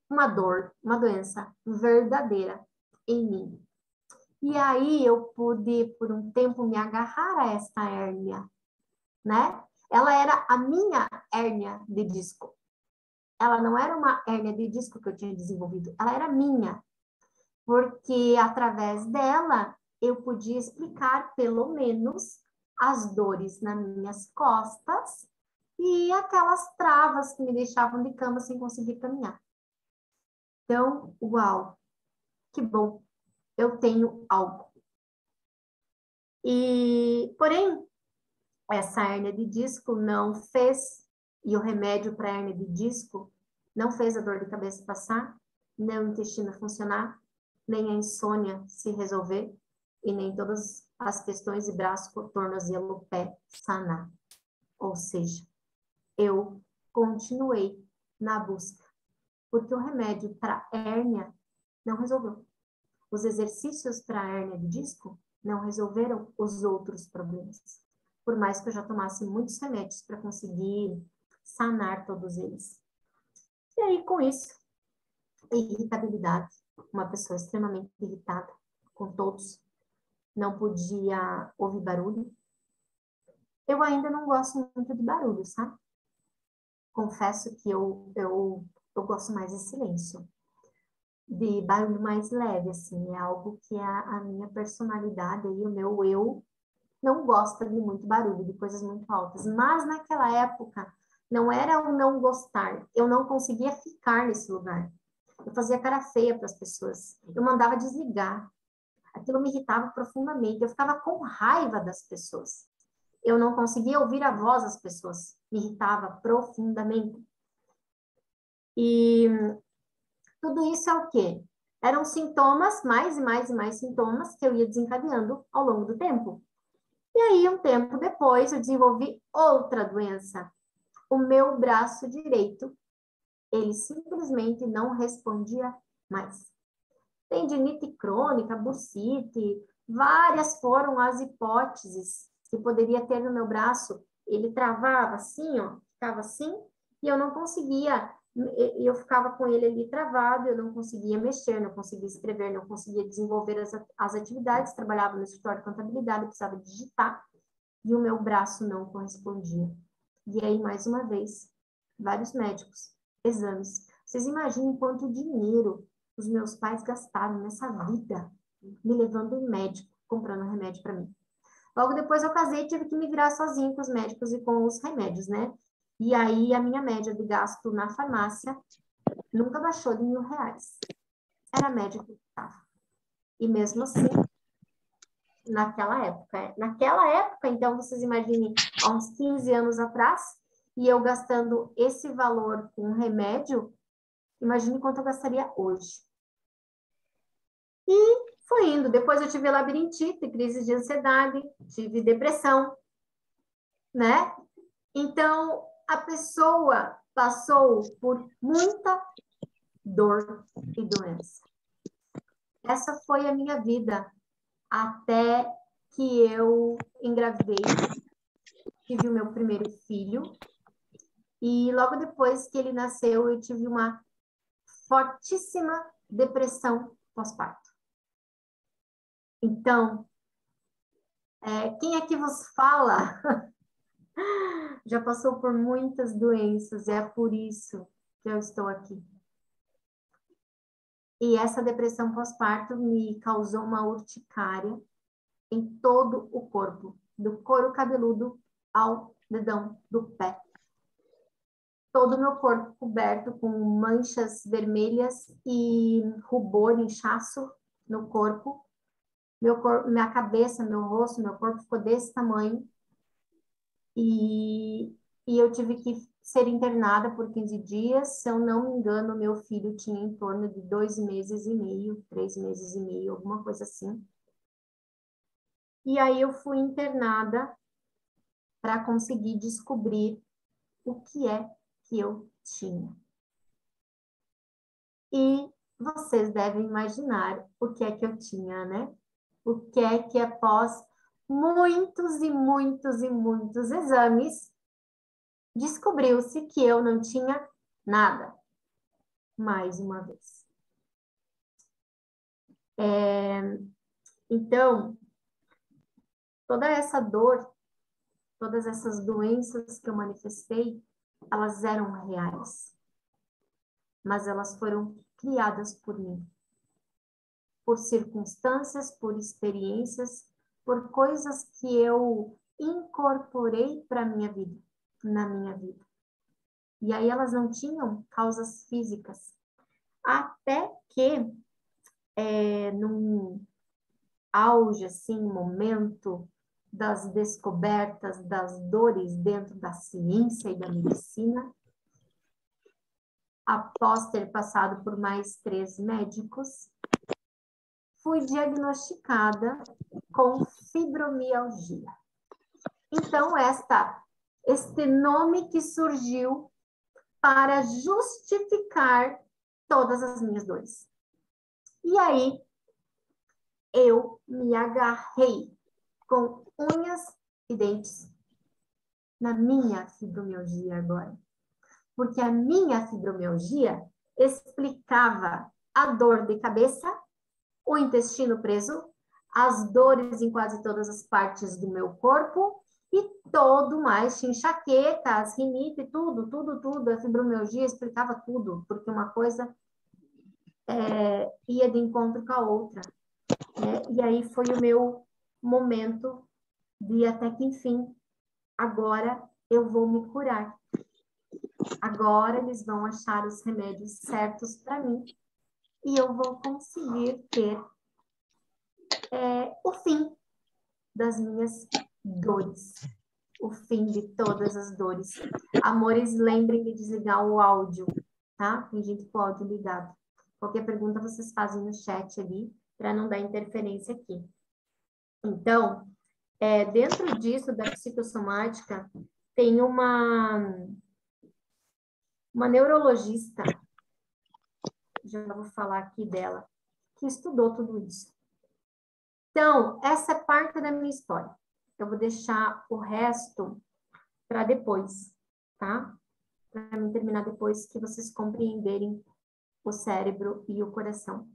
Speaker 2: uma dor, uma doença verdadeira em mim. E aí eu pude, por um tempo, me agarrar a esta hérnia, né? Ela era a minha hérnia de disco. Ela não era uma hérnia de disco que eu tinha desenvolvido, ela era minha. Porque através dela eu podia explicar, pelo menos, as dores nas minhas costas e aquelas travas que me deixavam de cama sem conseguir caminhar. Então, uau, que bom, eu tenho algo. Porém, essa hérnia de disco não fez, e o remédio para hérnia de disco não fez a dor de cabeça passar, nem o intestino funcionar, nem a insônia se resolver, e nem todas as questões de braço, tornozelo, pé sanar. Ou seja, eu continuei na busca, porque o remédio para hérnia não resolveu. Os exercícios para hérnia de disco não resolveram os outros problemas. Por mais que eu já tomasse muitos remédios para conseguir sanar todos eles. E aí, com isso, irritabilidade, uma pessoa extremamente irritada com todos, não podia ouvir barulho. Eu ainda não gosto muito de barulho, sabe? Confesso que eu gosto mais de silêncio, de barulho mais leve, assim, é algo que a minha personalidade e o meu eu não gosta de muito barulho, de coisas muito altas. Mas naquela época, não era o não gostar, eu não conseguia ficar nesse lugar. Eu fazia cara feia para as pessoas, eu mandava desligar. Aquilo me irritava profundamente, eu ficava com raiva das pessoas. Eu não conseguia ouvir a voz das pessoas, me irritava profundamente. E tudo isso é o quê? Eram sintomas, mais e mais e mais sintomas que eu ia desencadeando ao longo do tempo. E aí, um tempo depois, eu desenvolvi outra doença. O meu braço direito, ele simplesmente não respondia mais. Tendinite crônica, bursite, várias foram as hipóteses que poderia ter no meu braço, ele travava assim, ó, ficava assim, e eu não conseguia, eu ficava com ele ali travado, eu não conseguia mexer, não conseguia escrever, não conseguia desenvolver as atividades, trabalhava no escritório de contabilidade, eu precisava digitar, e o meu braço não correspondia. E aí, mais uma vez, vários médicos, exames. Vocês imaginem quanto dinheiro os meus pais gastaram nessa vida, me levando em médico, comprando remédio para mim. Logo depois eu casei e tive que me virar sozinha com os médicos e com os remédios, né? E aí a minha média de gasto na farmácia nunca baixou de R$1.000. Era a média que eu estava. E mesmo assim, naquela época, então vocês imaginem, há uns 15 anos atrás, e eu gastando esse valor com remédio, imagine quanto eu gastaria hoje. E foi indo. Depois eu tive labirintite, crise de ansiedade, tive depressão, né? Então, a pessoa passou por muita dor e doença. Essa foi a minha vida até que eu engravidei, tive o meu primeiro filho, e logo depois que ele nasceu, eu tive uma fortíssima depressão pós-parto. Então, quem aqui vos fala já passou por muitas doenças, e é por isso que eu estou aqui. E essa depressão pós-parto me causou uma urticária em todo o corpo, do couro cabeludo ao dedão do pé. Todo o meu corpo coberto com manchas vermelhas e rubor, inchaço no corpo. Minha cabeça, meu rosto, meu corpo ficou desse tamanho. E eu tive que ser internada por 15 dias. Se eu não me engano, meu filho tinha em torno de 2 meses e meio, 3 meses e meio, alguma coisa assim. E aí eu fui internada para conseguir descobrir o que é que eu tinha. E vocês devem imaginar o que é que eu tinha, né? O que é que após muitos e muitos e muitos exames, descobriu-se que eu não tinha nada. Mais uma vez. Então, toda essa dor, todas essas doenças que eu manifestei, elas eram reais. Mas elas foram criadas por mim. Por circunstâncias, por experiências, por coisas que eu incorporei para minha vida, na minha vida. E aí elas não tinham causas físicas. Até que, num auge, assim, momento das descobertas das dores dentro da ciência e da medicina, após ter passado por mais 3 médicos, fui diagnosticada com fibromialgia. Então, este nome que surgiu para justificar todas as minhas dores. E aí, eu me agarrei com unhas e dentes na minha fibromialgia agora. Porque a minha fibromialgia explicava a dor de cabeça, o intestino preso, as dores em quase todas as partes do meu corpo e todo mais, enxaqueca, as rinite, tudo. A fibromialgia explicava tudo, porque uma coisa ia de encontro com a outra. Né? E aí foi o meu momento de até que, enfim, agora eu vou me curar. Agora eles vão achar os remédios certos para mim e eu vou conseguir ter o fim das minhas dores, o fim de todas as dores. Amores, lembrem de desligar o áudio, tá? Tem gente com o áudio ligado. Qualquer pergunta vocês fazem no chat ali, para não dar interferência aqui. Então, dentro disso, da psicossomática, tem uma neurologista, já vou falar aqui dela, que estudou tudo isso. Então, essa é parte da minha história. eu vou deixar o resto para depois, tá? Para mim terminar depois que vocês compreenderem o cérebro e o coração.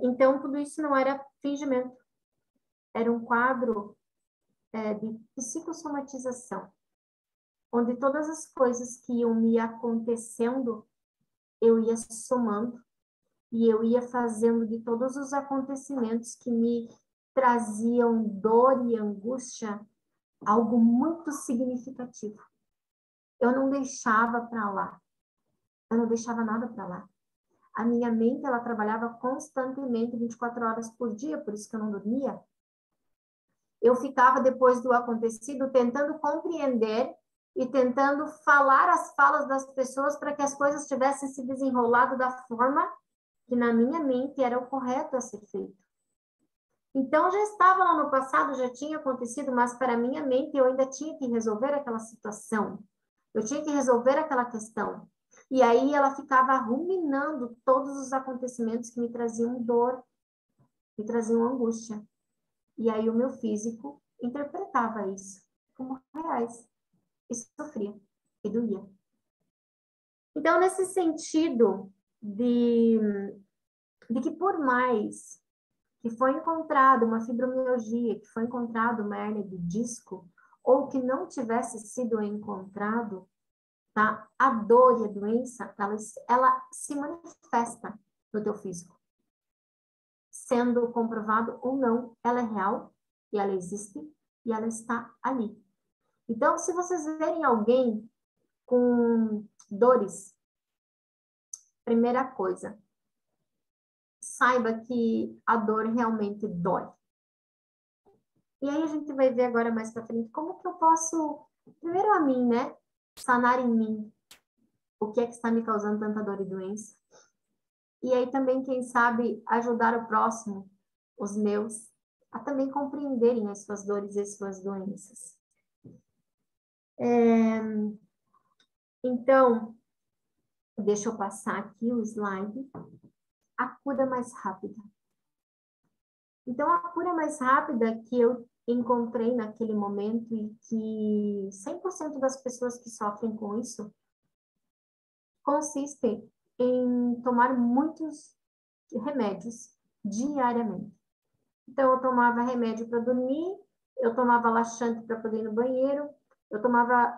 Speaker 2: Então, tudo isso não era fingimento. Era um quadro de psicossomatização, onde todas as coisas que iam me acontecendo, eu ia somando e eu ia fazendo de todos os acontecimentos que me traziam dor e angústia algo muito significativo. Eu não deixava para lá. Eu não deixava nada para lá. A minha mente, ela trabalhava constantemente 24 horas por dia, por isso que eu não dormia. Eu ficava, depois do acontecido, tentando compreender e tentando falar as falas das pessoas para que as coisas tivessem se desenrolado da forma que na minha mente era o correto a ser feito. Então, já estava lá no passado, já tinha acontecido, mas para a minha mente eu ainda tinha que resolver aquela situação. Eu tinha que resolver aquela questão. E aí ela ficava ruminando todos os acontecimentos que me traziam dor, me traziam angústia. E aí o meu físico interpretava isso como reais. E sofria, e doía. Então, nesse sentido de que por mais que foi encontrado uma fibromialgia, que foi encontrado uma hérnia de disco, ou que não tivesse sido encontrado, tá? A dor e a doença, ela se manifesta no teu físico. Sendo comprovado ou não, ela é real, e ela existe, e ela está ali. Então, se vocês verem alguém com dores, primeira coisa, saiba que a dor realmente dói. E aí a gente vai ver agora mais para frente como que eu posso, primeiro a mim, né, sanar em mim o que é que está me causando tanta dor e doença. E aí também, quem sabe, ajudar o próximo, os meus, a também compreenderem as suas dores e as suas doenças. Então, deixa eu passar aqui o slide. A cura mais rápida. Então, a cura mais rápida que eu encontrei naquele momento e que 100% das pessoas que sofrem com isso consiste em tomar muitos remédios diariamente. Então, eu tomava remédio para dormir, eu tomava laxante para poder ir no banheiro, eu tomava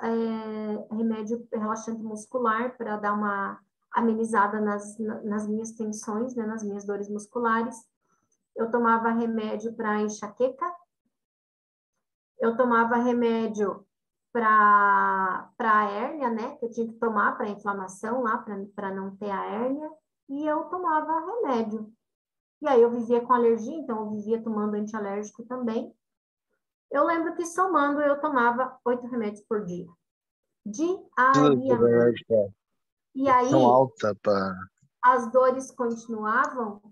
Speaker 2: remédio relaxante muscular para dar uma amenizada nas minhas tensões, né, nas minhas dores musculares. Eu tomava remédio para enxaqueca, eu tomava remédio para a hérnia, né, que eu tinha que tomar para inflamação lá, para não ter a hérnia, e eu tomava remédio. E aí eu vivia com alergia, então eu vivia tomando antialérgico também. Eu lembro que somando eu tomava 8 remédios por dia. Diariamente. E aí,
Speaker 5: alta para...
Speaker 2: as dores continuavam,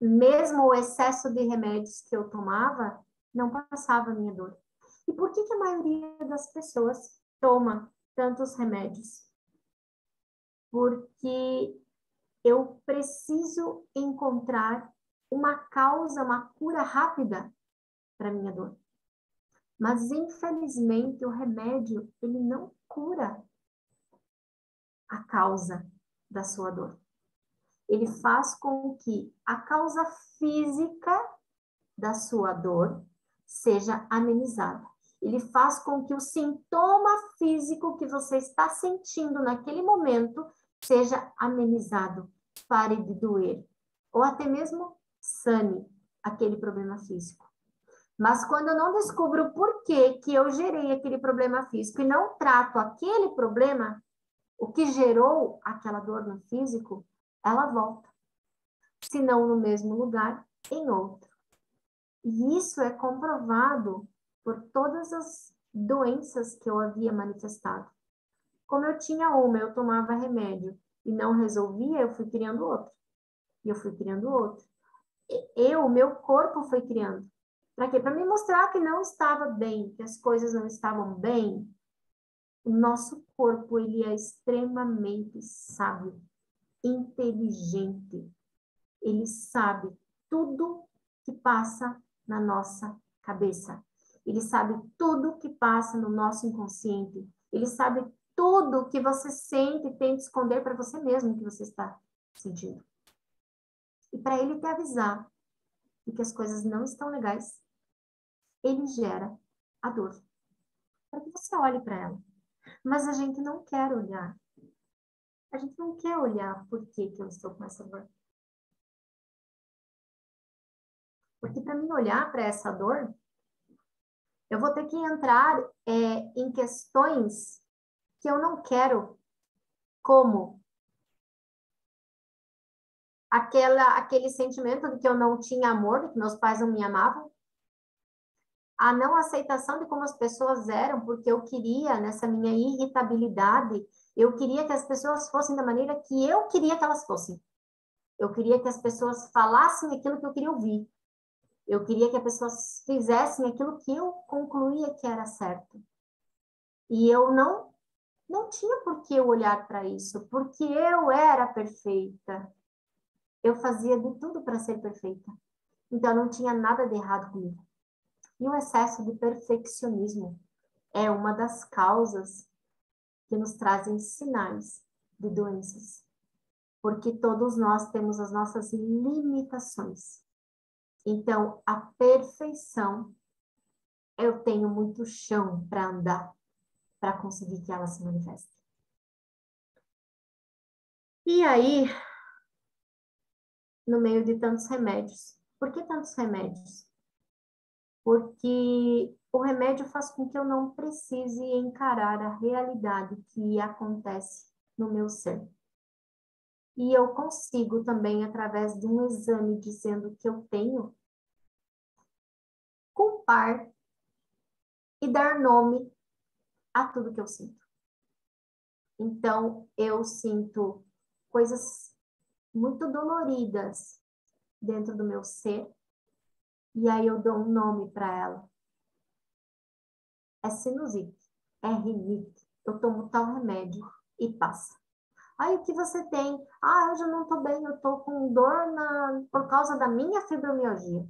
Speaker 2: Mesmo o excesso de remédios que eu tomava, não passava a minha dor. E por que a maioria das pessoas toma tantos remédios? Porque eu preciso encontrar uma causa, uma cura rápida para minha dor. Mas, infelizmente, o remédio, ele não cura a causa da sua dor. Ele faz com que a causa física da sua dor seja amenizada. Ele faz com que o sintoma físico que você está sentindo naquele momento seja amenizado, pare de doer, ou até mesmo sane aquele problema físico. Mas quando eu não descubro o porquê que eu gerei aquele problema físico e não trato aquele problema, o que gerou aquela dor no físico, ela volta. Se não no mesmo lugar, em outro. E isso é comprovado por todas as doenças que eu havia manifestado. Como eu tinha uma, eu tomava remédio e não resolvia, eu fui criando outro. E eu fui criando outro. O meu corpo foi criando. Para quê? Para me mostrar que não estava bem, que as coisas não estavam bem. O nosso corpo, ele é extremamente sábio, inteligente. Ele sabe tudo que passa na nossa cabeça. Ele sabe tudo que passa no nosso inconsciente. Ele sabe tudo que você sente e tenta esconder para você mesmo que você está sentindo. E para ele te avisar de que as coisas não estão legais, ele gera a dor. Para que você olhe para ela. Mas a gente não quer olhar. A gente não quer olhar por que eu estou com essa dor. Porque para mim olhar para essa dor, eu vou ter que entrar em questões que eu não quero, como aquele sentimento de que eu não tinha amor, de que meus pais não me amavam, a não aceitação de como as pessoas eram, porque eu queria, nessa minha irritabilidade, eu queria que as pessoas fossem da maneira que eu queria que elas fossem. Eu queria que as pessoas falassem aquilo que eu queria ouvir. Eu queria que as pessoas fizessem aquilo que eu concluía que era certo. E eu não tinha por que eu olhar para isso, porque eu era perfeita. Eu fazia de tudo para ser perfeita. Então, não tinha nada de errado comigo. E o excesso de perfeccionismo é uma das causas que nos trazem sinais de doenças. Porque todos nós temos as nossas limitações. Então, a perfeição, eu tenho muito chão para andar, para conseguir que ela se manifeste. E aí, no meio de tantos remédios. Por que tantos remédios? Porque o remédio faz com que eu não precise encarar a realidade que acontece no meu ser. E eu consigo também, através de um exame dizendo que eu tenho, culpar e dar nome a tudo que eu sinto. Então, eu sinto coisas muito doloridas dentro do meu ser, e aí eu dou um nome para ela. É sinusite, é rinite, eu tomo tal remédio e passa. Aí o que você tem? Ah, eu já não estou bem, eu estou com dor por causa da minha fibromialgia.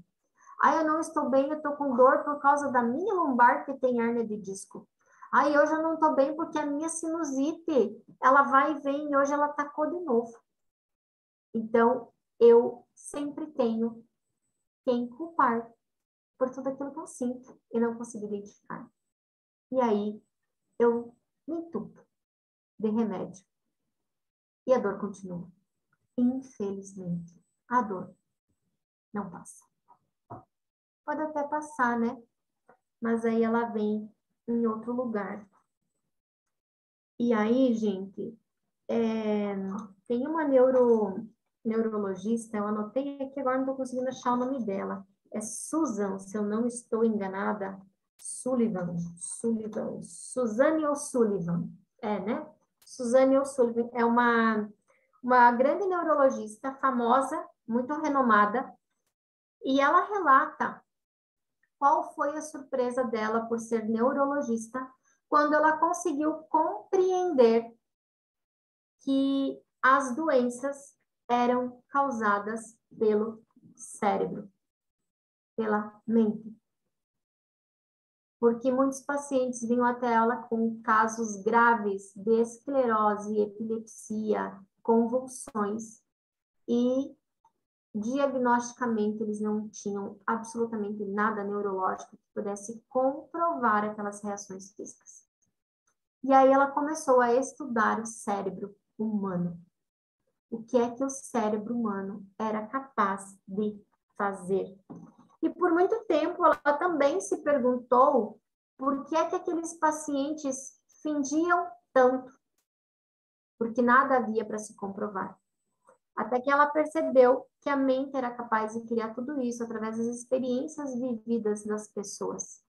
Speaker 2: Ah, eu não estou bem, eu estou com dor por causa da minha lombar que tem hérnia de disco. Aí hoje eu não estou bem porque a minha sinusite, ela vai e vem e hoje ela atacou de novo. Então, eu sempre tenho quem culpar por tudo aquilo que eu sinto e não consigo identificar. E aí, eu me entupo de remédio. E a dor continua. Infelizmente, a dor não passa. Pode até passar, né? Mas aí ela vem em outro lugar. E aí, gente, tem uma neurologista, eu anotei aqui, agora não estou conseguindo achar o nome dela. É Susan, se eu não estou enganada. Suzanne O'Sullivan. Né? Suzanne O'Sullivan é uma grande neurologista famosa, muito renomada, e ela relata qual foi a surpresa dela por ser neurologista quando ela conseguiu compreender que as doenças eram causadas pelo cérebro, pela mente. Porque muitos pacientes vinham até ela com casos graves de esclerose, epilepsia, convulsões, e diagnosticamente eles não tinham absolutamente nada neurológico que pudesse comprovar aquelas reações físicas. E aí ela começou a estudar o cérebro humano. O que é que o cérebro humano era capaz de fazer. E por muito tempo ela também se perguntou por que é que aqueles pacientes fingiam tanto, porque nada havia para se comprovar. Até que ela percebeu que a mente era capaz de criar tudo isso através das experiências vividas das pessoas.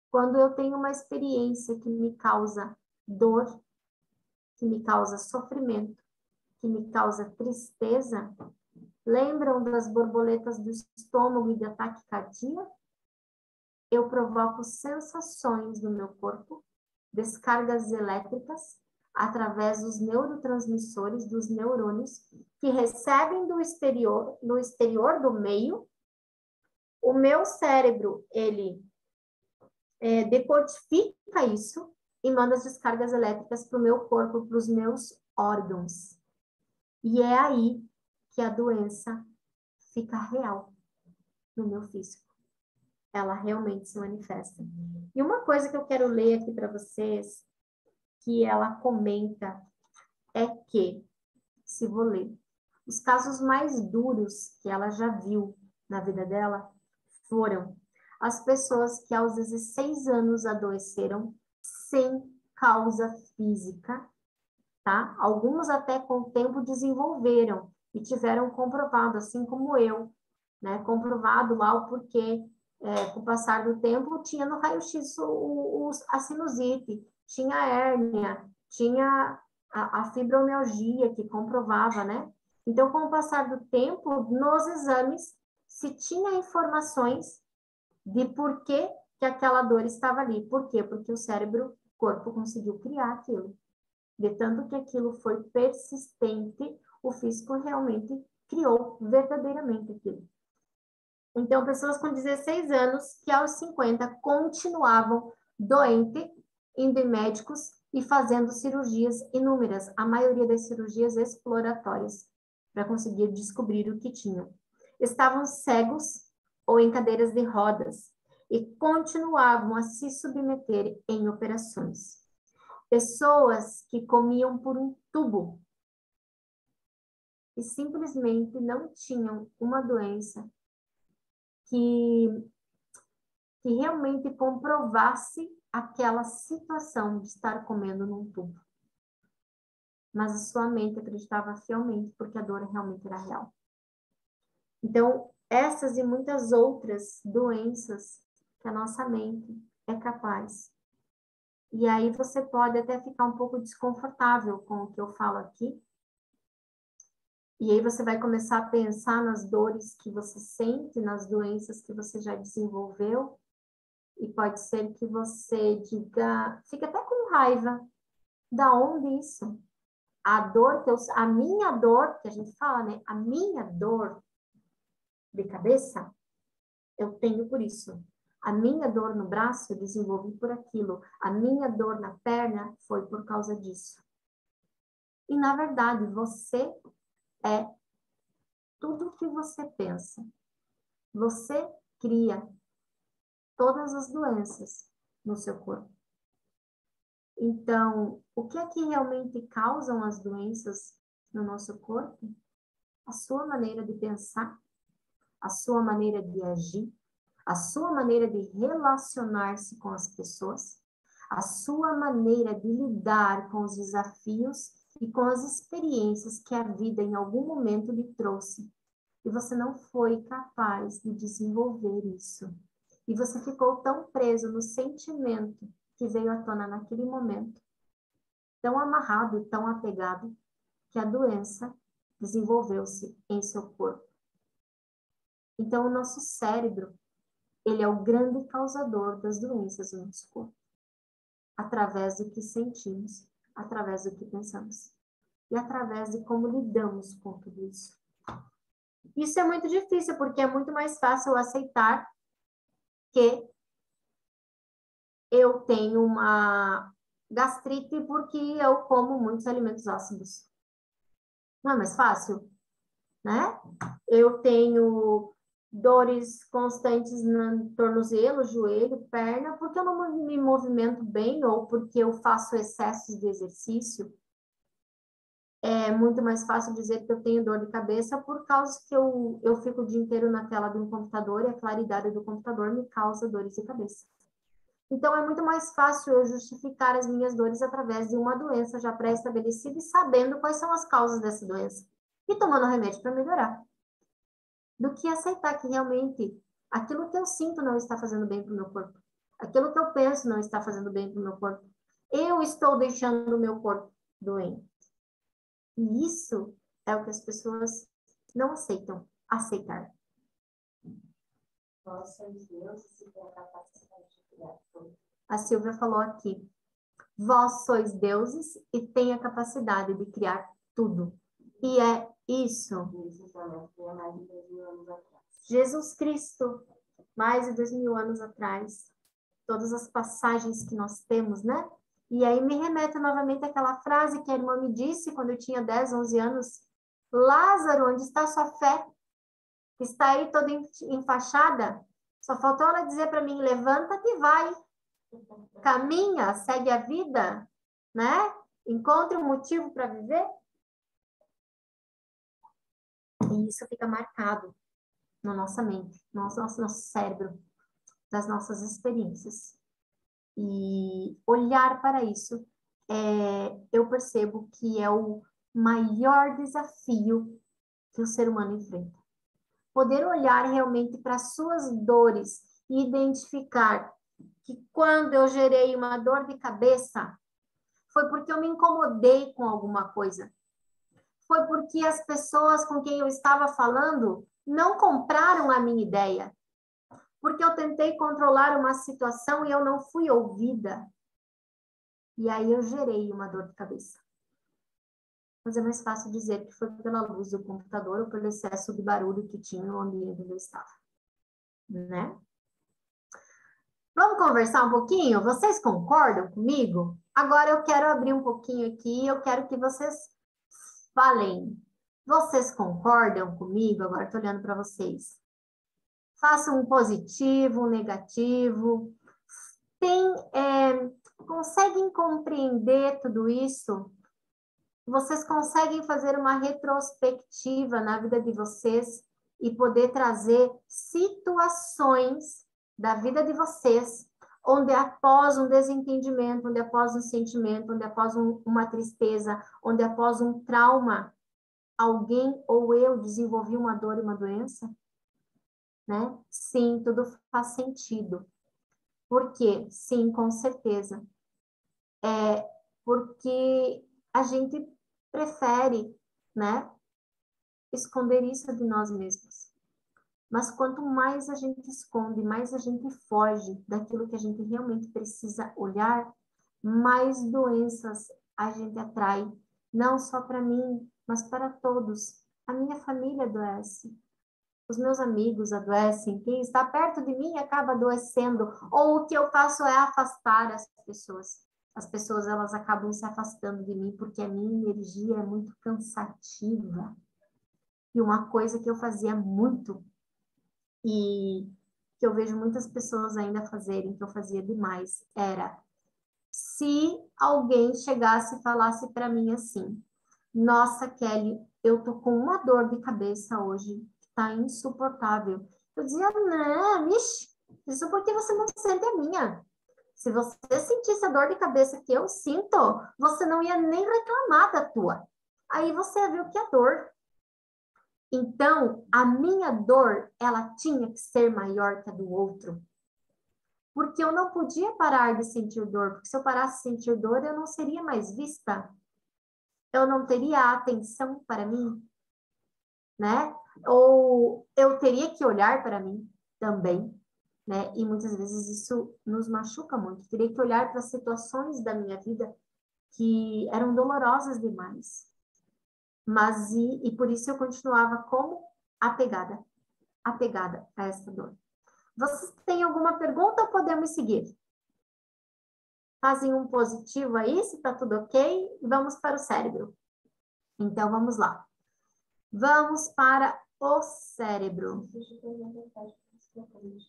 Speaker 2: Quando eu tenho uma experiência que me causa dor, que me causa sofrimento, que me causa tristeza, lembram das borboletas do estômago e de ataque cardíaco? Eu provoco sensações no meu corpo, descargas elétricas, através dos neurotransmissores, dos neurônios, que recebem do exterior do meio, O meu cérebro, ele decodifica isso e manda as descargas elétricas para o meu corpo, para os meus órgãos. E é aí que a doença fica real no meu físico. Ela realmente se manifesta. E uma coisa que eu quero ler aqui para vocês, que ela comenta, é que, se vou ler, os casos mais duros que ela já viu na vida dela foram as pessoas que aos 16 anos adoeceram sem causa física, tá? Alguns até com o tempo desenvolveram e tiveram comprovado, assim como eu, né? Comprovado lá o porquê. Com o passar do tempo, tinha no raio-x a sinusite, tinha a hérnia, tinha a fibromialgia que comprovava, né? Então, com o passar do tempo, nos exames, se tinha informações de por que aquela dor estava ali. Por quê? Porque o corpo conseguiu criar aquilo. De tanto que aquilo foi persistente, o físico realmente criou verdadeiramente aquilo. Então, pessoas com 16 anos que aos 50 continuavam doentes, indo em médicos e fazendo cirurgias inúmeras, a maioria das cirurgias exploratórias, para conseguir descobrir o que tinham. Estavam cegos ou em cadeiras de rodas e continuavam a se submeter em operações. Pessoas que comiam por um tubo e simplesmente não tinham uma doença que realmente comprovasse aquela situação de estar comendo num tubo. Mas a sua mente acreditava fielmente, porque a dor realmente era real. Então, essas e muitas outras doenças que a nossa mente é capaz. E aí você pode até ficar um pouco desconfortável com o que eu falo aqui. E aí você vai começar a pensar nas dores que você sente, nas doenças que você já desenvolveu. E pode ser que você diga, fica até com raiva. Da onde isso? A minha dor, que a gente fala, né? A minha dor de cabeça, eu tenho por isso. A minha dor no braço, eu desenvolvi por aquilo. A minha dor na perna foi por causa disso. E, na verdade, você é tudo o que você pensa. Você cria todas as doenças no seu corpo. Então, o que é que realmente causam as doenças no nosso corpo? A sua maneira de pensar, a sua maneira de agir, a sua maneira de relacionar-se com as pessoas, a sua maneira de lidar com os desafios e com as experiências que a vida em algum momento lhe trouxe. E você não foi capaz de desenvolver isso. E você ficou tão preso no sentimento que veio à tona naquele momento, tão amarrado e tão apegado, que a doença desenvolveu-se em seu corpo. Então, o nosso cérebro, ele é o grande causador das doenças no nosso corpo, através do que sentimos, através do que pensamos e através de como lidamos com tudo isso. Isso é muito difícil, porque é muito mais fácil aceitar que eu tenho uma gastrite porque eu como muitos alimentos ácidos. Não é mais fácil, né? Eu tenho dores constantes no tornozelo, joelho, perna, porque eu não me movimento bem ou porque eu faço excessos de exercício. É muito mais fácil dizer que eu tenho dor de cabeça por causa que eu fico o dia inteiro na tela de um computador e a claridade do computador me causa dores de cabeça. Então, é muito mais fácil eu justificar as minhas dores através de uma doença já pré-estabelecida e sabendo quais são as causas dessa doença e tomando remédio para melhorar, do que aceitar que realmente aquilo que eu sinto não está fazendo bem para o meu corpo, aquilo que eu penso não está fazendo bem para o meu corpo. Eu estou deixando o meu corpo doente. E isso é o que as pessoas não aceitam aceitar.
Speaker 1: Nós somos deuses e temos a capacidade de criar tudo.
Speaker 2: A Silvia falou aqui, vós sois deuses e têm a capacidade de criar tudo. E é isso.
Speaker 1: Isso também foi há mais de 2.000 anos atrás.
Speaker 2: Jesus Cristo mais de 2000 anos atrás, todas as passagens que nós temos, né? E aí me remete novamente àquela frase que a irmã me disse quando eu tinha 10, 11 anos, Lázaro, onde está sua fé? Está aí toda enfaixada? Só faltou ela dizer para mim, levanta-te e vai. Caminha, segue a vida, né? Encontre um motivo para viver. E isso fica marcado na nossa mente, no nosso cérebro, das nossas experiências. E olhar para isso, eu percebo que é o maior desafio que o ser humano enfrenta. Poder olhar realmente para as suas dores e identificar que quando eu gerei uma dor de cabeça, foi porque eu me incomodei com alguma coisa. Foi porque as pessoas com quem eu estava falando não compraram a minha ideia. Porque eu tentei controlar uma situação e eu não fui ouvida. E aí eu gerei uma dor de cabeça. Mas é mais fácil dizer que foi pela luz do computador ou pelo excesso de barulho que tinha no ambiente onde eu estava. Né? Vamos conversar um pouquinho? Vocês concordam comigo? Agora eu quero abrir um pouquinho aqui, eu quero que vocês falem. Vocês concordam comigo? Agora estou olhando para vocês. Façam um positivo, um negativo. Conseguem compreender tudo isso? Vocês conseguem fazer uma retrospectiva na vida de vocês e poder trazer situações da vida de vocês, onde após um desentendimento, onde após um sentimento, onde após uma tristeza, onde após um trauma, alguém ou eu desenvolvi uma dor e uma doença? Né? Sim, tudo faz sentido. Por quê? Sim, com certeza. Porque a gente prefere, né, esconder isso de nós mesmos. Mas quanto mais a gente esconde, mais a gente foge daquilo que a gente realmente precisa olhar, mais doenças a gente atrai, não só para mim, mas para todos. A minha família adoece. Os meus amigos adoecem, quem está perto de mim acaba adoecendo, ou o que eu faço é afastar as pessoas. As pessoas, elas acabam se afastando de mim, porque a minha energia é muito cansativa. E uma coisa que eu fazia muito, e que eu vejo muitas pessoas ainda fazerem, que eu fazia demais, era, se alguém chegasse e falasse para mim assim, nossa, Kelly, eu tô com uma dor de cabeça hoje, tá insuportável. Eu dizia, não, isso porque você não sente a minha. Se você sentisse a dor de cabeça que eu sinto, você não ia nem reclamar da tua. Aí você ia ver o que é dor. Então, a minha dor, ela tinha que ser maior que a do outro. Porque eu não podia parar de sentir dor, porque se eu parasse de sentir dor, eu não seria mais vista. Eu não teria atenção para mim, né? Ou eu teria que olhar para mim também, né? E muitas vezes isso nos machuca muito. Eu teria que olhar para situações da minha vida que eram dolorosas demais. Mas, e por isso eu continuava como apegada a essa dor. Vocês têm alguma pergunta ou podemos seguir? Fazem um positivo aí, se tá tudo ok, e vamos para o cérebro. Então, vamos lá. Vamos para o cérebro.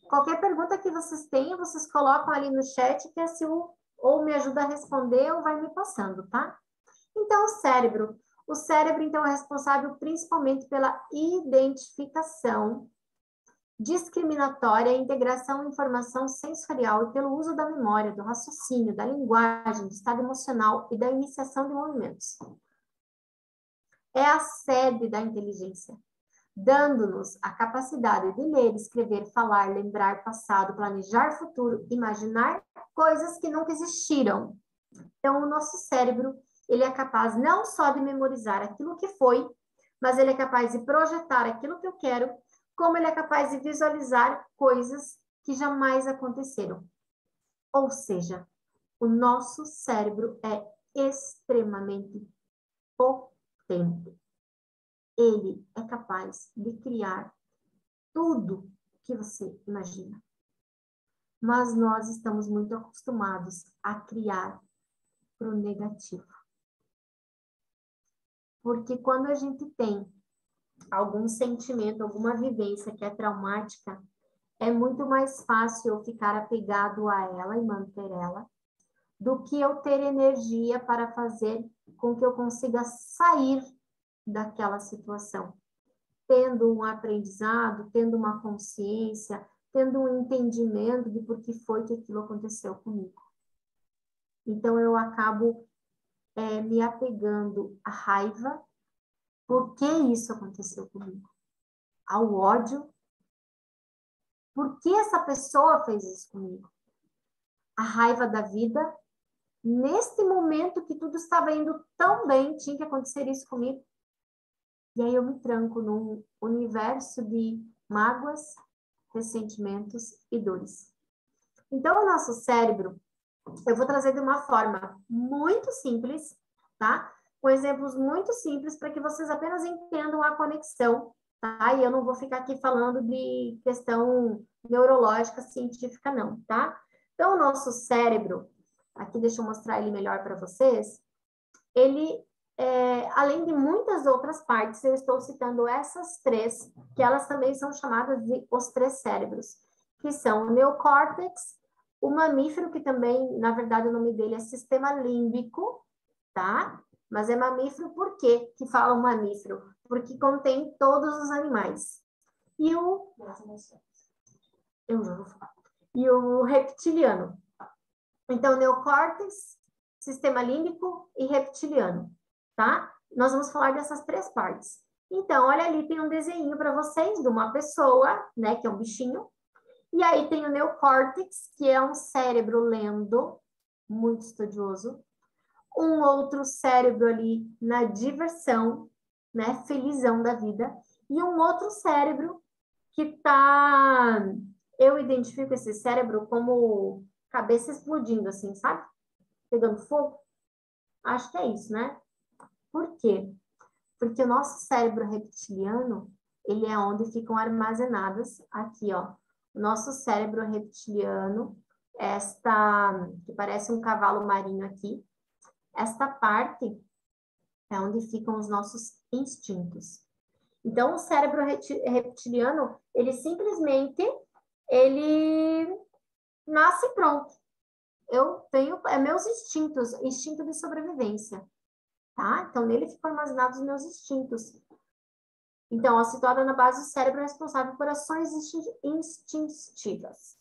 Speaker 2: Qualquer pergunta que vocês tenham, vocês colocam ali no chat, que é se ou me ajuda a responder ou vai me passando, tá? Então, o cérebro. O cérebro, então, é responsável principalmente pela identificação discriminatória, integração, informação sensorial e pelo uso da memória, do raciocínio, da linguagem, do estado emocional e da iniciação de movimentos. É a sede da inteligência, dando-nos a capacidade de ler, escrever, falar, lembrar passado, planejar futuro, imaginar coisas que nunca existiram. Então, o nosso cérebro, ele é capaz não só de memorizar aquilo que foi, mas ele é capaz de projetar aquilo que eu quero, como ele é capaz de visualizar coisas que jamais aconteceram. Ou seja, o nosso cérebro é extremamente potente. Ele é capaz de criar tudo que você imagina. Mas nós estamos muito acostumados a criar para o negativo. Porque quando a gente tem algum sentimento, alguma vivência que é traumática, é muito mais fácil eu ficar apegado a ela e manter ela, do que eu ter energia para fazer com que eu consiga sair daquela situação, tendo um aprendizado, tendo uma consciência, tendo um entendimento de por que foi que aquilo aconteceu comigo. Então, eu acabo me apegando à raiva, por que isso aconteceu comigo? Ao ódio, por que essa pessoa fez isso comigo? A raiva da vida, neste momento que tudo estava indo tão bem, tinha que acontecer isso comigo. E aí eu me tranco num universo de mágoas, ressentimentos e dores. Então, o nosso cérebro, eu vou trazer de uma forma muito simples, tá? Com exemplos muito simples para que vocês apenas entendam a conexão, tá? E eu não vou ficar aqui falando de questão neurológica, científica, não, tá? Então, o nosso cérebro, aqui deixa eu mostrar ele melhor para vocês, ele, além de muitas outras partes, eu estou citando essas três, que elas também são chamadas de os três cérebros, que são o neocórtex, o mamífero, que também, na verdade, o nome dele é sistema límbico, tá? Mas é mamífero por quê que fala mamífero? Porque contém todos os animais. E o... Eu já vou falar. E o reptiliano. Então, neocórtex, sistema límbico e reptiliano, tá? Nós vamos falar dessas três partes. Então, olha ali, tem um desenho para vocês de uma pessoa, né, que é um bichinho. E aí tem o neocórtex, que é um cérebro lendo, muito estudioso. Um outro cérebro ali na diversão, né, felizão da vida. E um outro cérebro que tá... Eu identifico esse cérebro como cabeça explodindo, assim, sabe? Pegando fogo. Acho que é isso, né? Por quê? Porque o nosso cérebro reptiliano, ele é onde ficam armazenadas, aqui, ó, o nosso cérebro reptiliano, esta, que parece um cavalo marinho aqui, esta parte é onde ficam os nossos instintos. Então, o cérebro reptiliano, ele simplesmente, ele nasce pronto. Eu tenho, meus instintos, instinto de sobrevivência, tá? Então, nele ficam armazenados os meus instintos. Então, ó, situada na base do cérebro é responsável por ações instintivas.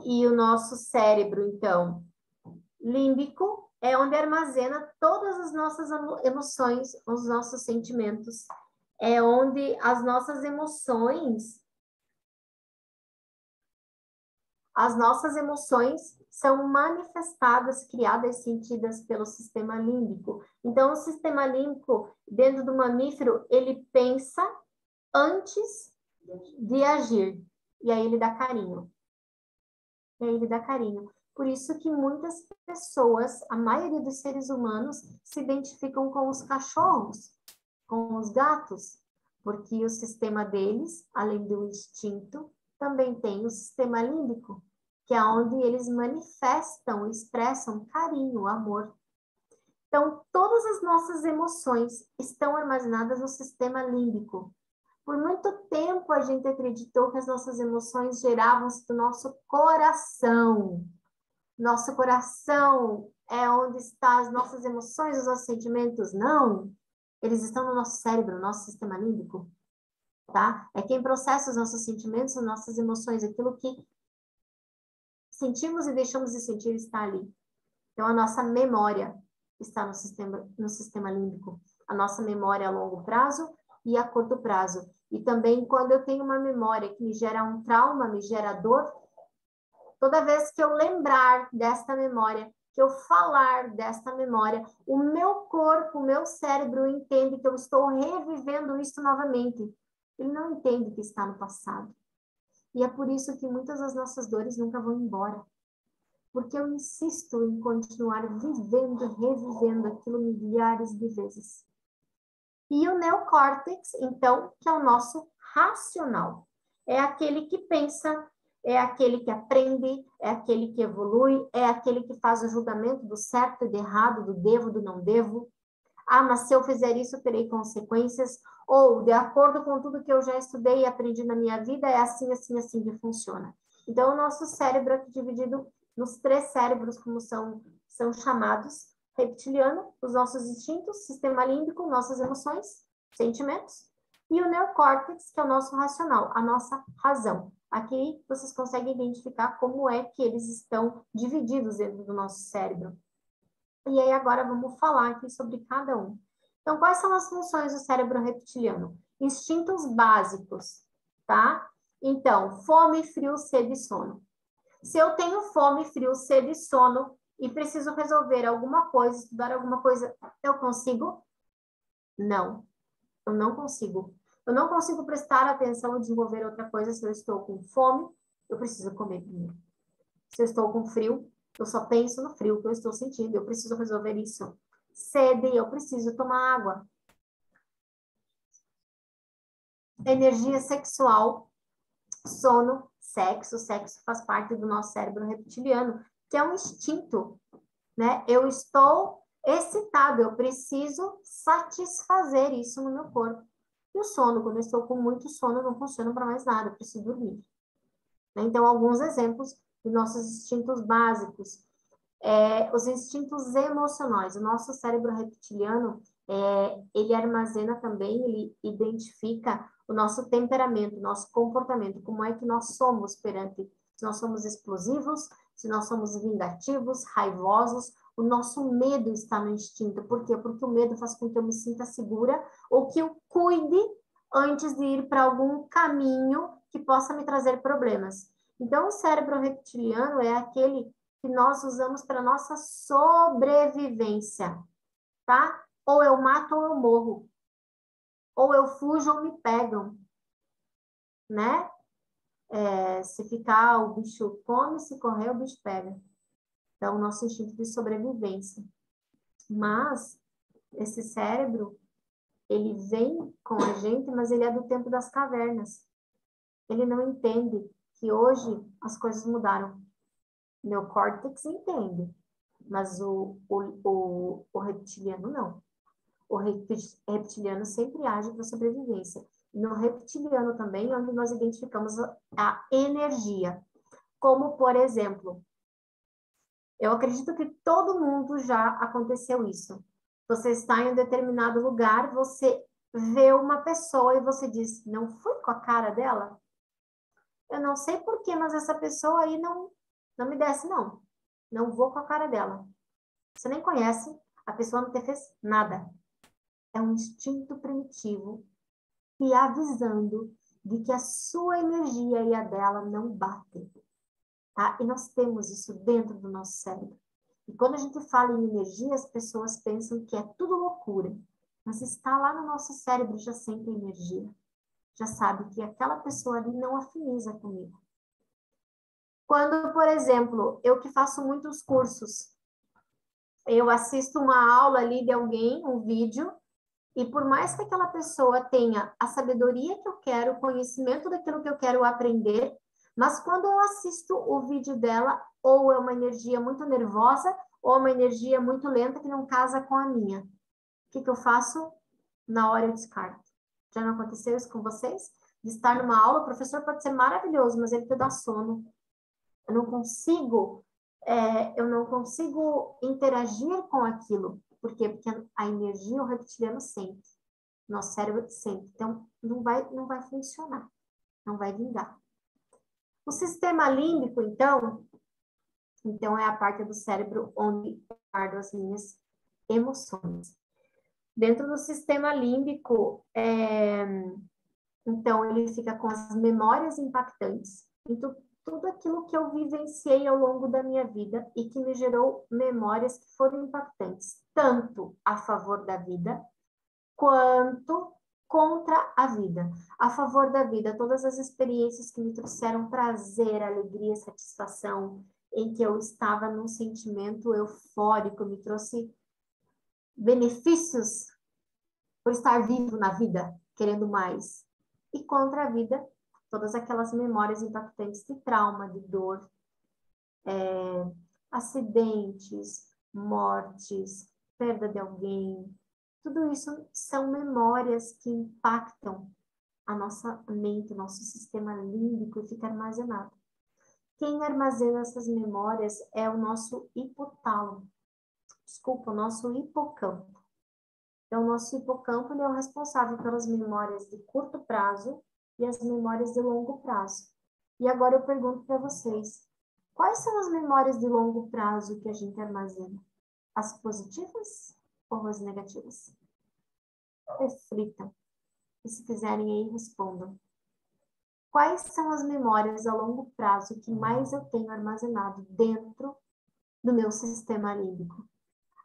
Speaker 2: E o nosso cérebro, então, límbico, é onde armazena todas as nossas emoções, os nossos sentimentos. É onde as nossas emoções são manifestadas, criadas, sentidas pelo sistema límbico. Então, o sistema límbico, dentro do mamífero, ele pensa antes de agir. E aí ele dá carinho. Por isso que muitas pessoas, a maioria dos seres humanos, se identificam com os cachorros, com os gatos, porque o sistema deles, além do instinto, também tem o sistema límbico, que é onde eles manifestam, expressam carinho, amor. Então, todas as nossas emoções estão armazenadas no sistema límbico. Por muito tempo, a gente acreditou que as nossas emoções geravam-se do nosso coração. Nosso coração é onde estão as nossas emoções, os nossos sentimentos. Não, eles estão no nosso cérebro, no nosso sistema límbico. Tá? É quem processa os nossos sentimentos, as nossas emoções, aquilo que sentimos e deixamos de sentir está ali. Então, a nossa memória está no sistema límbico. A nossa memória a longo prazo e a curto prazo. E também, quando eu tenho uma memória que me gera um trauma, me gera dor, toda vez que eu lembrar desta memória, que eu falar desta memória, o meu corpo, o meu cérebro entende que eu estou revivendo isso novamente. Ele não entende que está no passado. E é por isso que muitas das nossas dores nunca vão embora. Porque eu insisto em continuar vivendo, revivendo aquilo milhares de vezes. E o neocórtex, então, que é o nosso racional. É aquele que pensa, é aquele que aprende, é aquele que evolui, é aquele que faz o julgamento do certo e do errado, do devo, do não devo. Ah, mas se eu fizer isso, eu terei consequências. Ou, de acordo com tudo que eu já estudei e aprendi na minha vida, é assim, assim, assim que funciona. Então, o nosso cérebro é dividido nos 3 cérebros, como são chamados: reptiliano, os nossos instintos, sistema límbico, nossas emoções, sentimentos, e o neocórtex, que é o nosso racional, a nossa razão. Aqui vocês conseguem identificar como é que eles estão divididos dentro do nosso cérebro. E aí agora vamos falar aqui sobre cada um. Então, quais são as funções do cérebro reptiliano? Instintos básicos, tá? Então, fome, frio, sede e sono. Se eu tenho fome, frio, sede e sono e preciso resolver alguma coisa, estudar alguma coisa, eu consigo? Não, eu não consigo. Eu não consigo prestar atenção e desenvolver outra coisa se eu estou com fome, eu preciso comer primeiro. Se eu estou com frio, eu só penso no frio que eu estou sentindo, eu preciso resolver isso. Sede, eu preciso tomar água. Energia sexual, sono, sexo. Sexo faz parte do nosso cérebro reptiliano, que é um instinto, né? Eu estou excitado, eu preciso satisfazer isso no meu corpo. E o sono, quando eu estou com muito sono, não funciona para mais nada, eu preciso dormir. Então, alguns exemplos dos nossos instintos básicos. Os instintos emocionais. O nosso cérebro reptiliano, ele armazena também, ele identifica o nosso temperamento, o nosso comportamento, como é que nós somos perante, se nós somos explosivos, se nós somos vingativos, raivosos. O nosso medo está no instinto. Por quê? Porque o medo faz com que eu me sinta segura ou que eu cuide antes de ir para algum caminho que possa me trazer problemas. Então, o cérebro reptiliano é aquele que nós usamos para nossa sobrevivência, tá? Ou eu mato ou eu morro. Ou eu fujo ou me pegam, né? Se ficar, o bicho come, se correr, o bicho pega. Então, o nosso instinto de sobrevivência. Mas, esse cérebro, ele vem com a gente, mas ele é do tempo das cavernas. Ele não entende que hoje as coisas mudaram. Meu córtex entende, mas o reptiliano não. O reptiliano sempre age para sobrevivência. No reptiliano também, onde nós identificamos a energia. Como, por exemplo, eu acredito que todo mundo já aconteceu isso. Você está em um determinado lugar, você vê uma pessoa e você diz, não fui com a cara dela? Eu não sei porquê, mas essa pessoa aí não me desce, não. Não vou com a cara dela. Você nem conhece, a pessoa não te fez nada. É um instinto primitivo te avisando de que a sua energia e a dela não batem. Tá? E nós temos isso dentro do nosso cérebro. E quando a gente fala em energia, as pessoas pensam que é tudo loucura. Mas está lá no nosso cérebro, já sente a energia. Já sabe que aquela pessoa ali não afiniza comigo. Quando, por exemplo, eu que faço muitos cursos, eu assisto uma aula ali de alguém, um vídeo, e por mais que aquela pessoa tenha a sabedoria que eu quero, o conhecimento daquilo que eu quero aprender, mas quando eu assisto o vídeo dela, ou é uma energia muito nervosa, ou é uma energia muito lenta que não casa com a minha. O que eu faço? Na hora eu descarto. Já não aconteceu isso com vocês? De estar numa aula, o professor pode ser maravilhoso, mas ele te dá sono. Eu não consigo interagir com aquilo. Por quê? Porque a energia o reptiliano sente. Nosso cérebro sente. Então, não vai funcionar. Não vai vingar. O sistema límbico, então é a parte do cérebro onde guardo as minhas emoções. Dentro do sistema límbico, então, ele fica com as memórias impactantes. Então, tudo aquilo que eu vivenciei ao longo da minha vida e que me gerou memórias que foram impactantes, tanto a favor da vida, quanto contra a vida. A favor da vida, todas as experiências que me trouxeram prazer, alegria, satisfação, em que eu estava num sentimento eufórico, me trouxe benefícios por estar vivo na vida, querendo mais. E contra a vida, todas aquelas memórias impactantes de trauma, de dor, acidentes, mortes, perda de alguém. Tudo isso são memórias que impactam a nossa mente, o nosso sistema límbico e fica armazenado. Quem armazena essas memórias é o nosso hipotálamo. Desculpa, o nosso hipocampo. Então, o nosso hipocampo ele é o responsável pelas memórias de curto prazo e as memórias de longo prazo. E agora eu pergunto para vocês, quais são as memórias de longo prazo que a gente armazena? As positivas ou as negativas? Reflitam. E se quiserem aí, respondam. Quais são as memórias a longo prazo que mais eu tenho armazenado dentro do meu sistema límbico?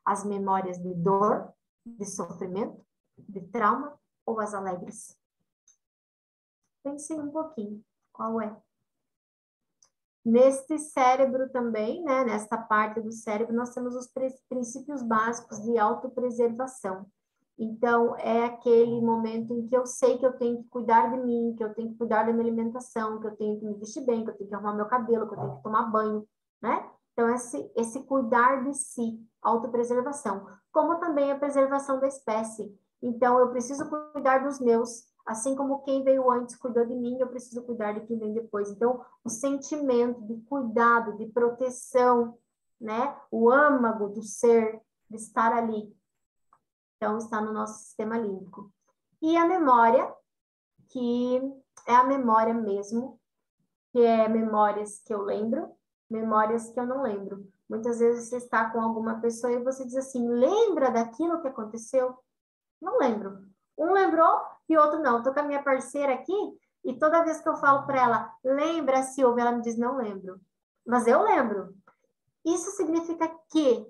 Speaker 2: As memórias de dor, de sofrimento, de trauma ou as alegres? Pensem um pouquinho. Qual é? Neste cérebro também, né, nesta parte do cérebro, nós temos os princípios básicos de autopreservação. Então, é aquele momento em que eu sei que eu tenho que cuidar de mim, que eu tenho que cuidar da minha alimentação, que eu tenho que me vestir bem, que eu tenho que arrumar meu cabelo, que eu tenho que tomar banho, né? Então, esse cuidar de si, autopreservação, como também a preservação da espécie. Então, eu preciso cuidar dos meus, assim como quem veio antes cuidou de mim, eu preciso cuidar de quem vem depois. Então, o sentimento de cuidado, de proteção, né? O âmago do ser, de estar ali. Então, está no nosso sistema límbico. E a memória, que é a memória mesmo, que é memórias que eu lembro, memórias que eu não lembro. Muitas vezes você está com alguma pessoa e você diz assim, lembra daquilo que aconteceu? Não lembro. Um lembrou e o outro não. Estou com a minha parceira aqui e toda vez que eu falo para ela, lembra, Silvia, ela me diz, não lembro. Mas eu lembro. Isso significa que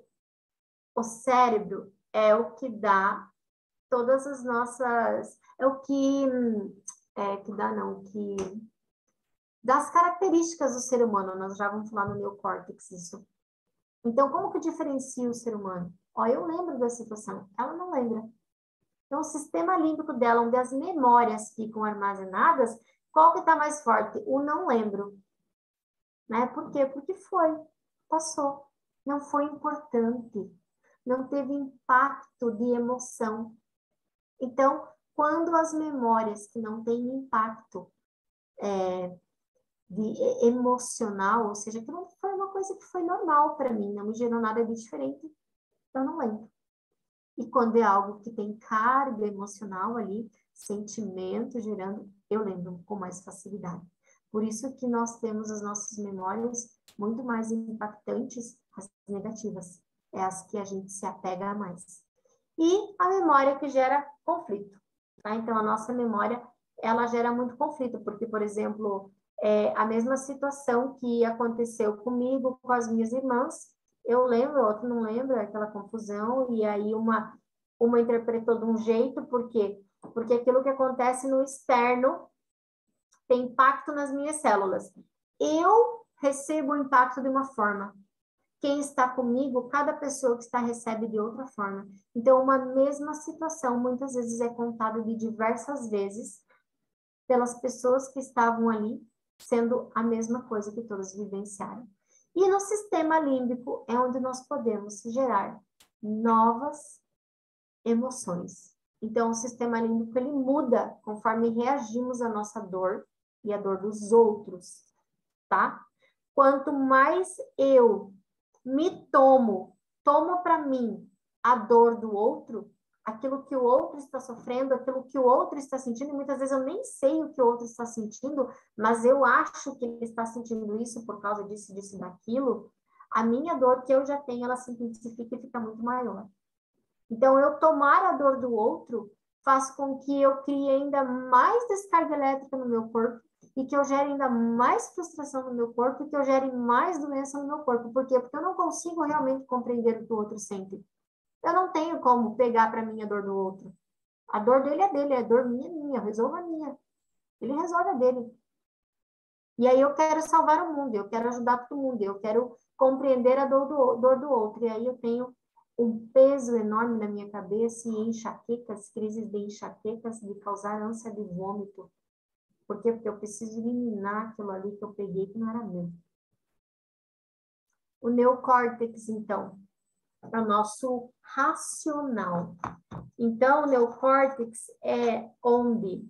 Speaker 2: o cérebro é o que dá todas as nossas... É o que... das características do ser humano. Nós já vamos falar no neocórtex isso. Então, como que diferencia o ser humano? Ó, eu lembro da situação. Ela não lembra. Então, o sistema límbico dela, onde as memórias ficam armazenadas, qual que está mais forte? O não lembro. Né? Por quê? Porque foi, passou. Não foi importante. Não teve impacto de emoção. Então, quando as memórias que não têm impacto emocional, ou seja, que não foi uma coisa que foi normal para mim, não me gerou nada de diferente, eu não lembro. E quando é algo que tem carga emocional ali, sentimento gerando, eu lembro com mais facilidade. Por isso que nós temos as nossas memórias muito mais impactantes, as negativas. É as que a gente se apega mais. E a memória que gera conflito. Tá? Então, a nossa memória, ela gera muito conflito, porque, por exemplo, a mesma situação que aconteceu comigo, com as minhas irmãs, eu lembro, a outra não lembra, aquela confusão, e aí uma interpretou de um jeito, por quê? Porque aquilo que acontece no externo tem impacto nas minhas células. Eu recebo o impacto de uma forma. Quem está comigo, cada pessoa que está recebe de outra forma. Então, uma mesma situação, muitas vezes é contada de diversas vezes pelas pessoas que estavam ali, sendo a mesma coisa que todas vivenciaram. E no sistema límbico é onde nós podemos gerar novas emoções. Então, o sistema límbico, ele muda conforme reagimos à nossa dor e à dor dos outros, tá? Quanto mais eu me tomo para mim a dor do outro, aquilo que o outro está sofrendo, aquilo que o outro está sentindo, e muitas vezes eu nem sei o que o outro está sentindo, mas eu acho que ele está sentindo isso por causa disso, disso e daquilo, a minha dor que eu já tenho, ela se intensifica e fica muito maior. Então, eu tomar a dor do outro faz com que eu crie ainda mais descarga elétrica no meu corpo e que eu gere ainda mais frustração no meu corpo e que eu gere mais doença no meu corpo. Por quê? Porque eu não consigo realmente compreender o que o outro sente. Eu não tenho como pegar para mim a dor do outro. A dor dele, a dor minha é minha, eu resolvo a minha. Ele resolve a dele. E aí eu quero salvar o mundo, eu quero ajudar todo mundo, eu quero compreender a dor do outro. E aí eu tenho um peso enorme na minha cabeça e enxaquecas, crises de enxaquecas, de causar ânsia de vômito. Por quê? Porque eu preciso eliminar aquilo ali que eu peguei que não era meu. O neocórtex, então, é o nosso racional. Então, o neocórtex é onde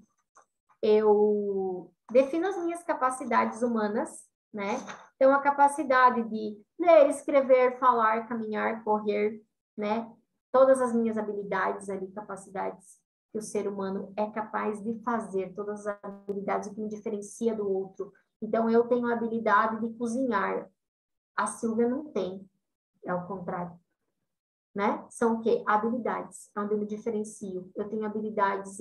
Speaker 2: eu defino as minhas capacidades humanas, né? Então, a capacidade de ler, escrever, falar, caminhar, correr, né? Todas as minhas habilidades ali, capacidades que o ser humano é capaz de fazer, todas as habilidades que me diferencia do outro. Então, eu tenho a habilidade de cozinhar. A Silvia não tem, é o contrário. Né? São o quê? Habilidades, é onde eu me diferencio. Eu tenho habilidades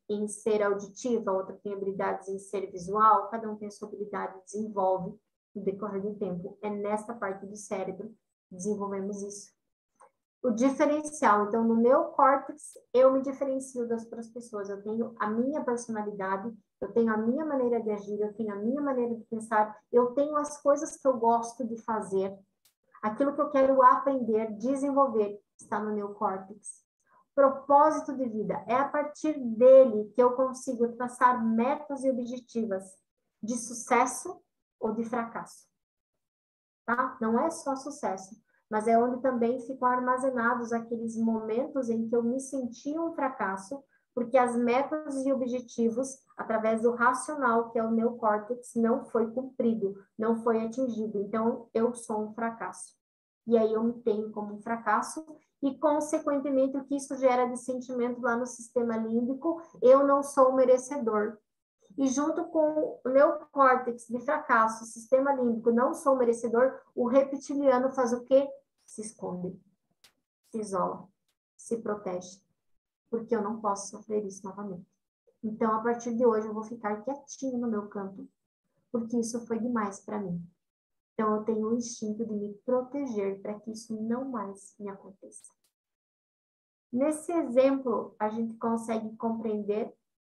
Speaker 2: em ser auditiva, a outra tem habilidades em ser visual, cada um tem a sua habilidade, desenvolve no decorrer do tempo. É nessa parte do cérebro que desenvolvemos isso. O diferencial, então, no meu córtex, eu me diferencio das outras pessoas. Eu tenho a minha personalidade, eu tenho a minha maneira de agir, eu tenho a minha maneira de pensar, eu tenho as coisas que eu gosto de fazer. Aquilo que eu quero aprender, desenvolver, está no neocórtex. Propósito de vida. É a partir dele que eu consigo traçar metas e objetivas de sucesso ou de fracasso. Tá? Não é só sucesso, mas é onde também ficam armazenados aqueles momentos em que eu me senti um fracasso, porque as metas e objetivos, através do racional, que é o neocórtex, não foi cumprido, não foi atingido. Então, eu sou um fracasso. E aí eu me tenho como um fracasso e, consequentemente, o que isso gera de sentimento lá no sistema límbico, eu não sou merecedor. E junto com o neocórtex de fracasso, sistema límbico, não sou merecedor, o reptiliano faz o quê? Se esconde, se isola, se protege. Porque eu não posso sofrer isso novamente. Então, a partir de hoje, eu vou ficar quietinho no meu canto, porque isso foi demais para mim. Então, eu tenho o instinto de me proteger para que isso não mais me aconteça. Nesse exemplo, a gente consegue compreender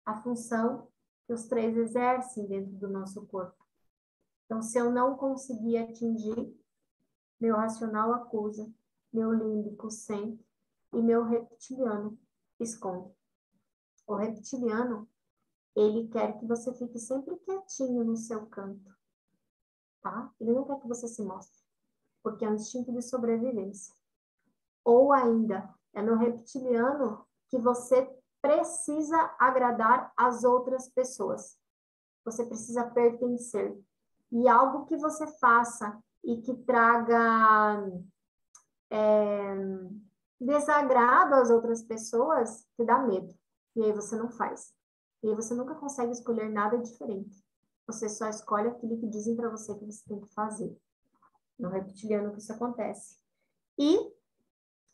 Speaker 2: a função que os três exercem dentro do nosso corpo. Então, se eu não conseguir atingir, meu racional acusa, meu límbico sente e meu reptiliano esconde. O reptiliano, ele quer que você fique sempre quietinho no seu canto, tá? Ele não quer que você se mostre, porque é um instinto de sobrevivência. Ou ainda, é no reptiliano que você precisa agradar as outras pessoas. Você precisa pertencer. E algo que você faça e que traga desagrado às outras pessoas, te dá medo. E aí você não faz. E aí você nunca consegue escolher nada diferente. Você só escolhe aquilo que dizem para você que você tem que fazer. No reptiliano que isso acontece. E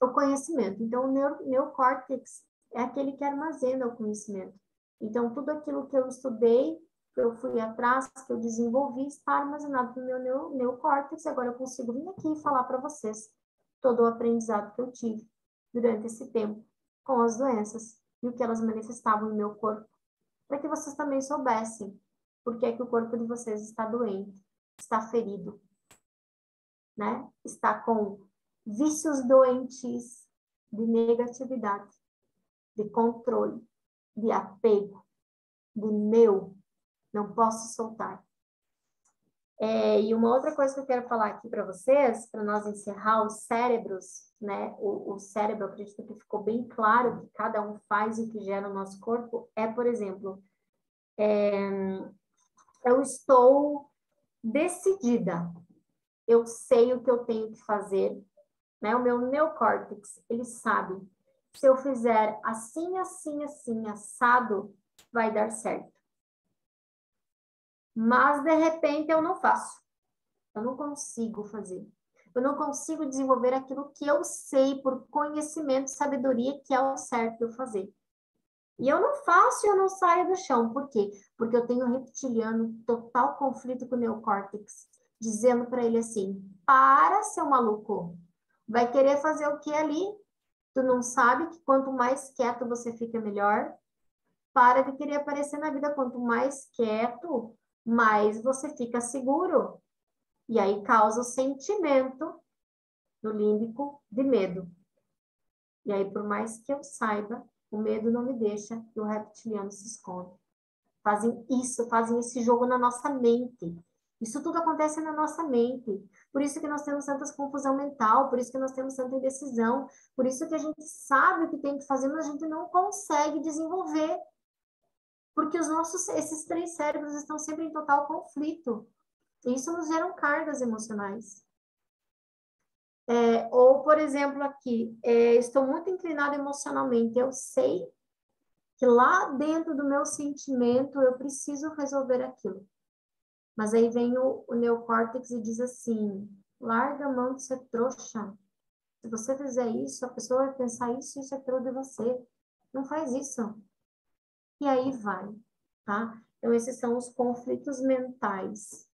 Speaker 2: o conhecimento. Então, o neocórtex é aquele que armazena o conhecimento. Então, tudo aquilo que eu estudei, que eu fui atrás, que eu desenvolvi, está armazenado no meu neocórtex. Agora eu consigo vir aqui e falar para vocês todo o aprendizado que eu tive durante esse tempo com as doenças e o que elas manifestavam no meu corpo, para que vocês também soubessem por que é que o corpo de vocês está doente, está ferido, né? Está com vícios doentes de negatividade, de controle, de apego, de não posso soltar. E uma outra coisa que eu quero falar aqui para vocês, para nós encerrar os cérebros, né? O cérebro, eu acredito que ficou bem claro que cada um faz o que gera no nosso corpo, por exemplo, eu estou decidida, eu sei o que eu tenho que fazer, né? O meu neocórtex, ele sabe, se eu fizer assim, assim, assim, assado, vai dar certo. Mas, de repente, eu não faço. Eu não consigo fazer. Eu não consigo desenvolver aquilo que eu sei por conhecimento, sabedoria, que é o certo eu fazer. E eu não faço e eu não saio do chão. Por quê? Porque eu tenho um reptiliano, total conflito com o neocórtex, dizendo para ele assim, para, seu maluco. Vai querer fazer o que ali? Tu não sabe que quanto mais quieto você fica, melhor? Para de querer aparecer na vida. Quanto mais quieto, mais você fica seguro. E aí causa o sentimento do límbico de medo. E aí, por mais que eu saiba, o medo não me deixa que o reptiliano se esconde. Fazem esse jogo na nossa mente. Isso tudo acontece na nossa mente. Por isso que nós temos tanta confusão mental, por isso que nós temos tanta indecisão, por isso que a gente sabe o que tem que fazer, mas a gente não consegue desenvolver. Porque esses 3 cérebros estão sempre em total conflito. E isso nos gera cargas emocionais. Ou, por exemplo, aqui, estou muito inclinada emocionalmente. Eu sei que lá dentro do meu sentimento eu preciso resolver aquilo. Mas aí vem o neocórtex e diz assim, larga a mão de ser trouxa. Se você fizer isso, a pessoa vai pensar isso é tudo de você. Não faz isso. E aí vai, tá? Então, esses são os conflitos mentais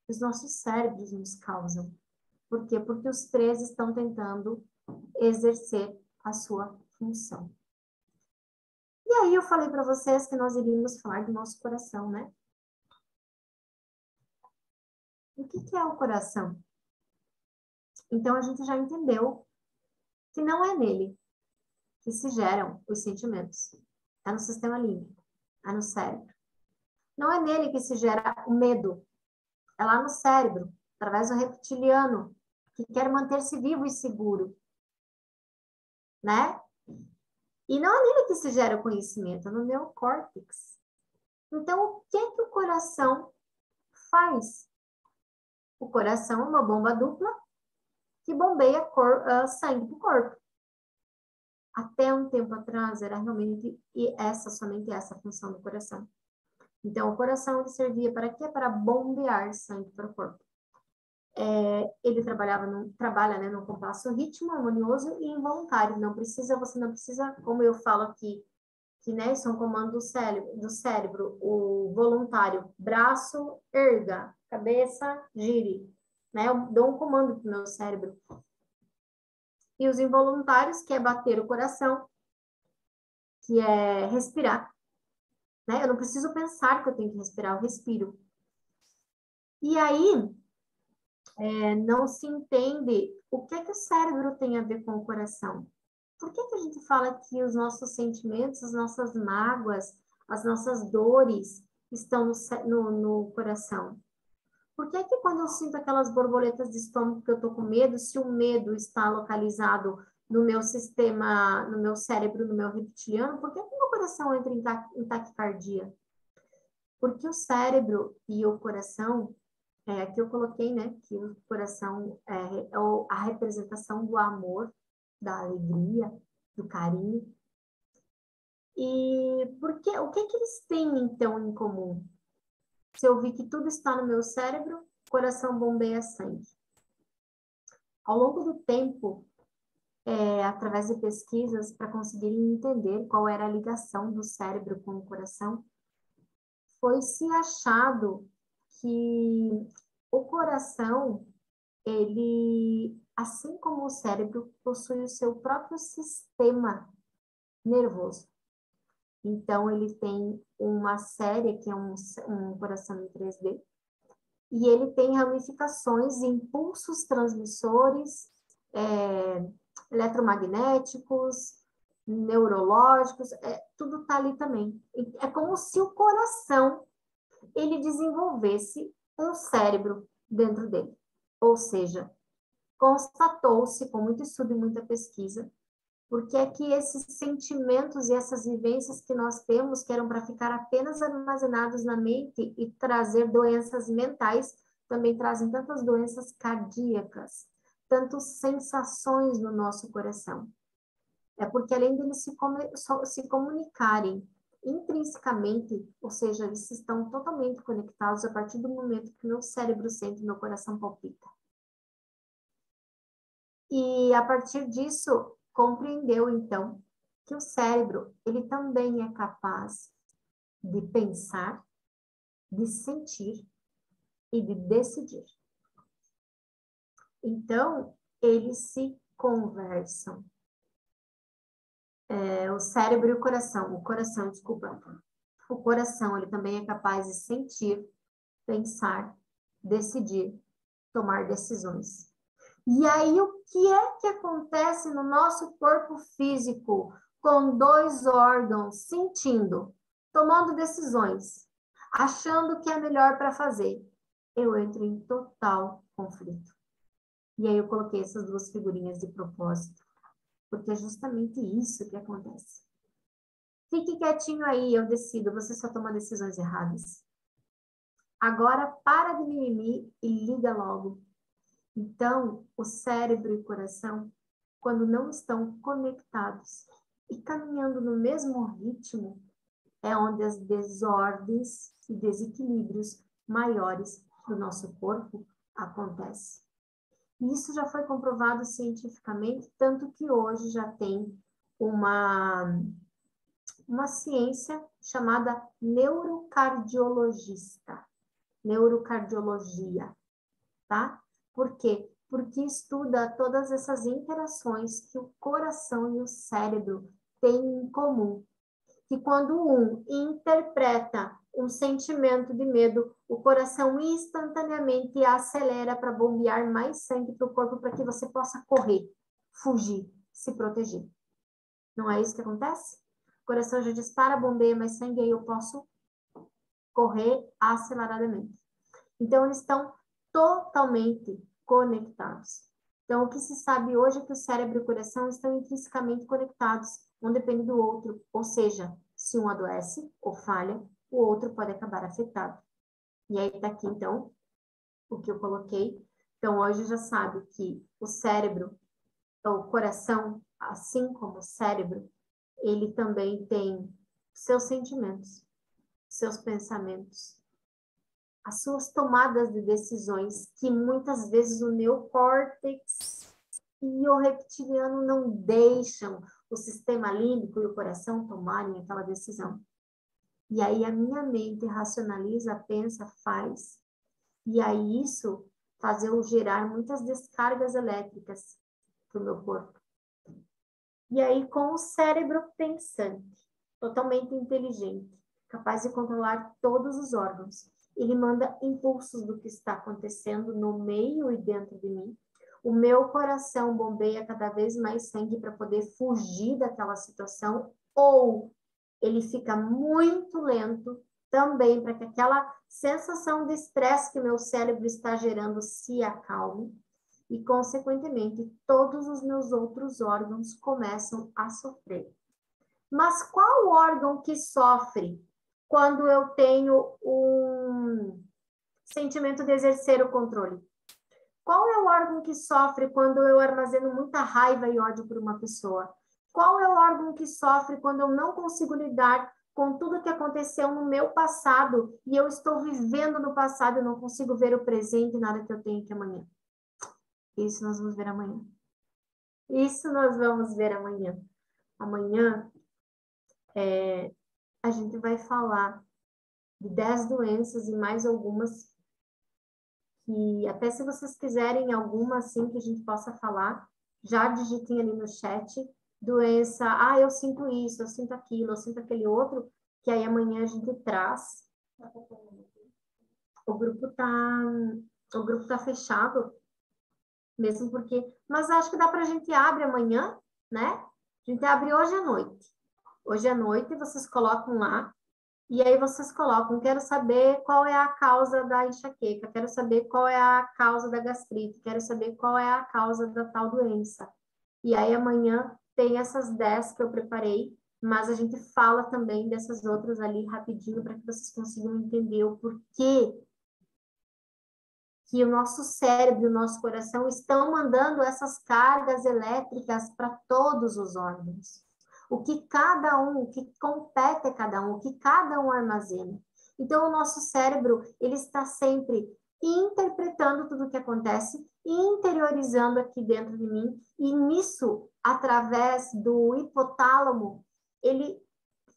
Speaker 2: que os nossos cérebros nos causam. Por quê? Porque os 3 estão tentando exercer a sua função. E aí eu falei para vocês que nós iríamos falar do nosso coração, né? O que é o coração? Então, a gente já entendeu que não é nele que se geram os sentimentos. É no sistema límbico, é no cérebro. Não é nele que se gera o medo. É lá no cérebro, através do reptiliano, que quer manter-se vivo e seguro. Né? E não é nele que se gera o conhecimento, é no neocórtex. Então, o que é que o coração faz? O coração é uma bomba dupla que bombeia sangue para o corpo. Até um tempo atrás, era realmente somente essa a função do coração. Então, o coração ele servia para quê? Para bombear sangue para o corpo. Ele trabalha, né, num compasso ritmo harmonioso e involuntário. Você não precisa, como eu falo aqui, que né, são comandos do cérebro, o voluntário, braço, erga, cabeça, gire. Né? Eu dou um comando para o meu cérebro. E os involuntários, que é bater o coração, que é respirar. Né? Eu não preciso pensar que eu tenho que respirar, eu respiro. E aí, não se entende o que o cérebro tem a ver com o coração. Por que a gente fala que os nossos sentimentos, as nossas mágoas, as nossas dores estão no coração? Por que quando eu sinto aquelas borboletas de estômago que eu tô com medo, se o medo está localizado no meu sistema, no meu cérebro, no meu reptiliano, por que o meu coração entra em taquicardia? Porque o cérebro e o coração, aqui eu coloquei, né, que o coração é a representação do amor, da alegria, do carinho. E o que eles têm, então, em comum? Se eu vi que tudo está no meu cérebro, o coração bombeia sangue. Ao longo do tempo, através de pesquisas para conseguirem entender qual era a ligação do cérebro com o coração, foi-se achado que o coração, ele, assim como o cérebro, possui o seu próprio sistema nervoso. Então, ele tem uma série que é um coração em 3D, e ele tem ramificações, impulsos transmissores, eletromagnéticos, neurológicos, tudo está ali também. É como se o coração ele desenvolvesse um cérebro dentro dele. Ou seja, constatou-se com muito estudo e muita pesquisa, porque é que esses sentimentos e essas vivências que nós temos, que eram para ficar apenas armazenados na mente e trazer doenças mentais, também trazem tantas doenças cardíacas, tantas sensações no nosso coração. É porque além deles se comunicarem intrinsecamente, ou seja, eles estão totalmente conectados a partir do momento que meu cérebro sente, meu coração palpita. E a partir disso, compreendeu então que o cérebro, ele também é capaz de pensar, de sentir e de decidir. Então, eles se conversam. O cérebro e o coração, desculpa. O coração, ele também é capaz de sentir, pensar, decidir, tomar decisões. E aí, o que é que acontece no nosso corpo físico com 2 órgãos sentindo, tomando decisões, achando que é melhor para fazer? Eu entro em total conflito. E aí eu coloquei essas 2 figurinhas de propósito, porque é justamente isso que acontece. Fique quietinho aí, eu decido, você só toma decisões erradas. Agora para de mimimi e liga logo. Então, o cérebro e o coração, quando não estão conectados e caminhando no mesmo ritmo, é onde as desordens e desequilíbrios maiores do nosso corpo acontecem. E isso já foi comprovado cientificamente, tanto que hoje já tem uma ciência chamada neurocardiologia, tá? Por quê? Porque estuda todas essas interações que o coração e o cérebro têm em comum. Que quando um interpreta um sentimento de medo, o coração instantaneamente acelera para bombear mais sangue para o corpo para que você possa correr, fugir, se proteger. Não é isso que acontece? O coração já dispara, bombeia mais sangue, aí eu posso correr aceleradamente. Então, eles estão totalmente conectados. Então, o que se sabe hoje é que o cérebro e o coração estão intrinsecamente conectados, um depende do outro, ou seja, se um adoece ou falha, o outro pode acabar afetado. E aí está aqui, então, o que eu coloquei. Então, hoje já sabe que o cérebro, o coração, assim como o cérebro, ele também tem seus sentimentos, seus pensamentos, as suas tomadas de decisões, que muitas vezes o neocórtex e o reptiliano não deixam o sistema límbico e o coração tomarem aquela decisão. E aí a minha mente racionaliza, pensa, faz. E aí isso faz eu gerar muitas descargas elétricas para o meu corpo. E aí com o cérebro pensante, totalmente inteligente, capaz de controlar todos os órgãos, ele manda impulsos do que está acontecendo no meio e dentro de mim. O meu coração bombeia cada vez mais sangue para poder fugir daquela situação, ou ele fica muito lento também para que aquela sensação de estresse que meu cérebro está gerando se acalme. E, consequentemente, todos os meus outros órgãos começam a sofrer. Mas qual órgão que sofre quando eu tenho um sentimento de exercer o controle? Qual é o órgão que sofre quando eu armazeno muita raiva e ódio por uma pessoa? Qual é o órgão que sofre quando eu não consigo lidar com tudo que aconteceu no meu passado e eu estou vivendo no passado e não consigo ver o presente e nada que eu tenho que amanhã? Isso nós vamos ver amanhã. Isso nós vamos ver amanhã. Amanhã a gente vai falar de 10 doenças e mais algumas que, até se vocês quiserem alguma assim que a gente possa falar, já digitem ali no chat, doença, eu sinto isso, eu sinto aquilo, eu sinto aquele outro, que aí amanhã a gente traz. O grupo tá fechado, mesmo porque, mas acho que dá para a gente abrir amanhã, né? A gente abre hoje à noite. Hoje à noite vocês colocam lá, e aí vocês colocam, quero saber qual é a causa da enxaqueca, quero saber qual é a causa da gastrite, quero saber qual é a causa da tal doença. E aí amanhã tem essas 10 que eu preparei, mas a gente fala também dessas outras ali rapidinho para que vocês consigam entender o porquê que o nosso cérebro e o nosso coração estão mandando essas cargas elétricas para todos os órgãos. O que cada um, o que compete a cada um, o que cada um armazena. Então, o nosso cérebro, ele está sempre interpretando tudo o que acontece, interiorizando aqui dentro de mim, e nisso, através do hipotálamo, ele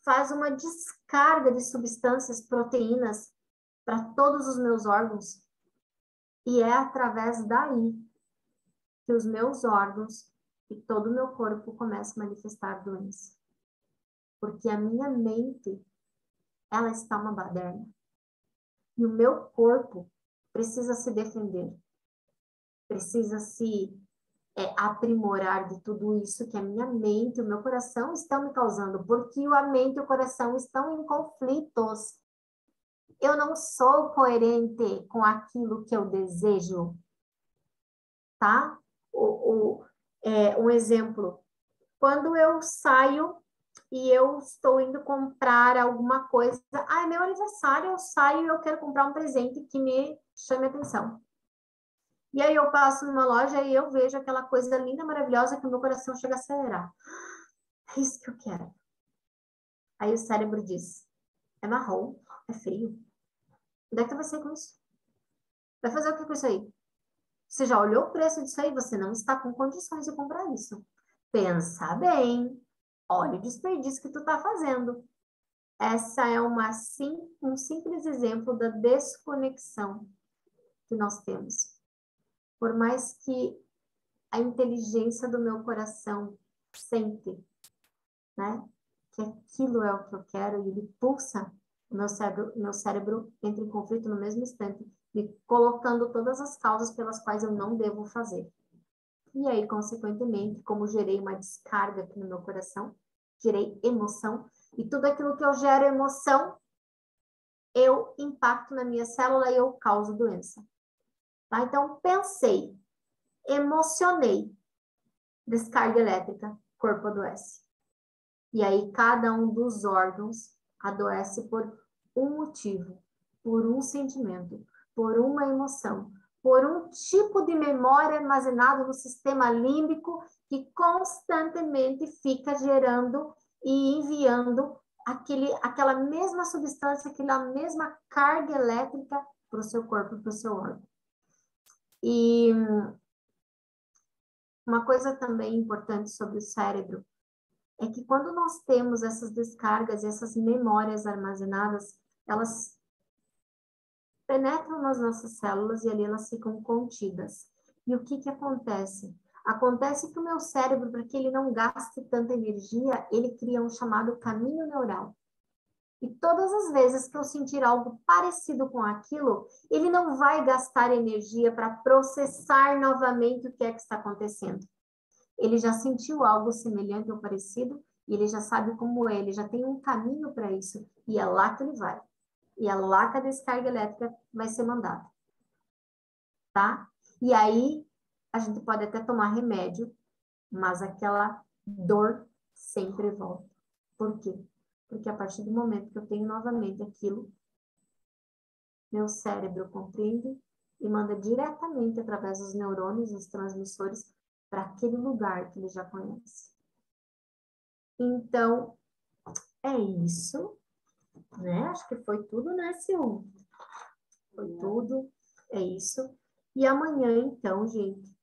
Speaker 2: faz uma descarga de substâncias, proteínas, para todos os meus órgãos, e é através daí que os meus órgãos e todo o meu corpo começam a manifestar doença. Porque a minha mente, ela está uma baderna. E o meu corpo precisa se defender. precisa se aprimorar de tudo isso que a minha mente, o meu coração estão me causando, porque a mente e o coração estão em conflitos. Eu não sou coerente com aquilo que eu desejo, tá? Um exemplo, quando eu saio e eu estou indo comprar alguma coisa, é meu aniversário, eu saio e eu quero comprar um presente que me chame a atenção. E aí eu passo numa loja e eu vejo aquela coisa linda, maravilhosa, que o meu coração chega a acelerar. É isso que eu quero. Aí o cérebro diz, é marrom, é frio. Onde é que tu vai sair com isso? Vai fazer o que com isso aí? Você já olhou o preço disso aí? Você não está com condições de comprar isso. Pensa bem. Olha o desperdício que tu está fazendo. Essa é um simples exemplo da desconexão que nós temos. Por mais que a inteligência do meu coração sente, né, que aquilo é o que eu quero, e ele pulsa, o meu cérebro entra em conflito no mesmo instante, me colocando todas as causas pelas quais eu não devo fazer. E aí, consequentemente, como gerei uma descarga aqui no meu coração, gerei emoção, e tudo aquilo que eu gero emoção, eu impacto na minha célula e eu causo doença. Tá? Então, pensei, emocionei, descarga elétrica, corpo adoece. E aí, cada um dos órgãos adoece por um motivo, por um sentimento, por uma emoção, por um tipo de memória armazenado no sistema límbico que constantemente fica gerando e enviando aquela mesma substância, aquela mesma carga elétrica para o seu corpo, para o seu órgão. E uma coisa também importante sobre o cérebro é que quando nós temos essas descargas, essas memórias armazenadas, elas penetram nas nossas células e ali elas ficam contidas. E o que acontece? Acontece que o meu cérebro, para que ele não gaste tanta energia, ele cria um chamado caminho neural. E todas as vezes que eu sentir algo parecido com aquilo, ele não vai gastar energia para processar novamente o que é que está acontecendo. Ele já sentiu algo semelhante ou parecido e ele já sabe como é, ele já tem um caminho para isso e é lá que ele vai. E é lá que a descarga elétrica vai ser mandada. Tá? E aí, a gente pode até tomar remédio, mas aquela dor sempre volta. Por quê? Porque a partir do momento que eu tenho novamente aquilo, meu cérebro compreende e manda diretamente através dos neurônios, os transmissores, para aquele lugar que ele já conhece. Então, é isso, né? Acho que foi tudo, né, Sil? Foi tudo, é isso. E amanhã, então, gente,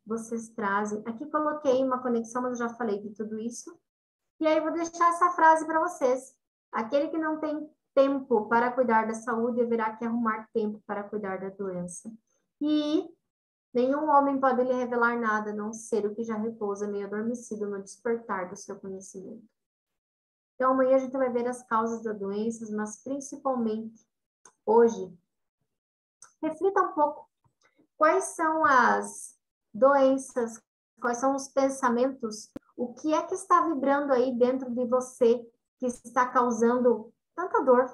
Speaker 2: vocês trazem... Aqui coloquei uma conexão, mas eu já falei de tudo isso. E aí vou deixar essa frase para vocês. Aquele que não tem tempo para cuidar da saúde deverá que arrumar tempo para cuidar da doença. E nenhum homem pode lhe revelar nada, a não ser o que já repousa meio adormecido no despertar do seu conhecimento. Então, amanhã a gente vai ver as causas das doenças, mas principalmente hoje, reflita um pouco quais são as doenças, quais são os pensamentos, o que é que está vibrando aí dentro de você que está causando tanta dor,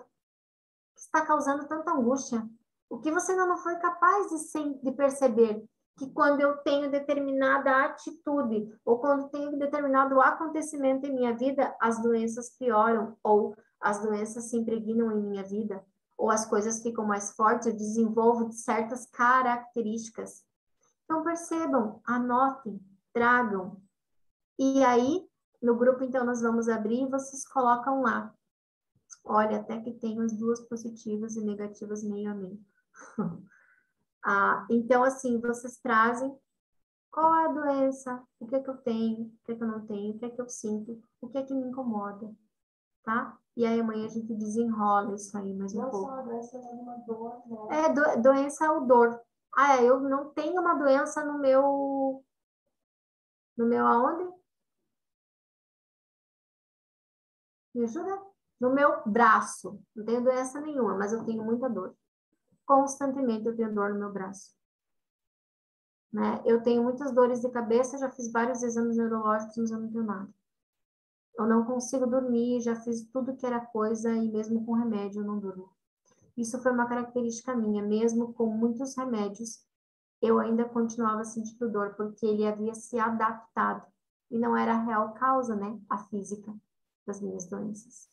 Speaker 2: que está causando tanta angústia. O que você ainda não foi capaz de perceber que quando eu tenho determinada atitude ou quando tenho determinado acontecimento em minha vida, as doenças pioram ou as doenças se impregnam em minha vida ou as coisas ficam mais fortes, eu desenvolvo certas características. Então percebam, anotem, tragam. E aí, no grupo, então, nós vamos abrir e vocês colocam lá. Olha, até que tem as duas positivas e negativas meio a meio. Então, assim, vocês trazem qual é a doença, o que é que eu tenho, o que é que eu não tenho, o que é que eu sinto, o que é que me incomoda, tá? E aí amanhã a gente desenrola isso aí mais um pouco.
Speaker 1: Não só a doença, mas uma dor, né?
Speaker 2: Doença é o dor. Eu não tenho uma doença no meu aonde? Me ajuda? No meu braço. Não tenho doença nenhuma, mas eu tenho muita dor. Constantemente eu tenho dor no meu braço. né? Eu tenho muitas dores de cabeça, já fiz vários exames neurológicos, mas eu não tenho nada. Eu não consigo dormir, já fiz tudo que era coisa e mesmo com remédio eu não durmo. Isso foi uma característica minha, mesmo com muitos remédios, eu ainda continuava sentindo dor, porque ele havia se adaptado. E não era a real causa, né? A física das minhas doenças.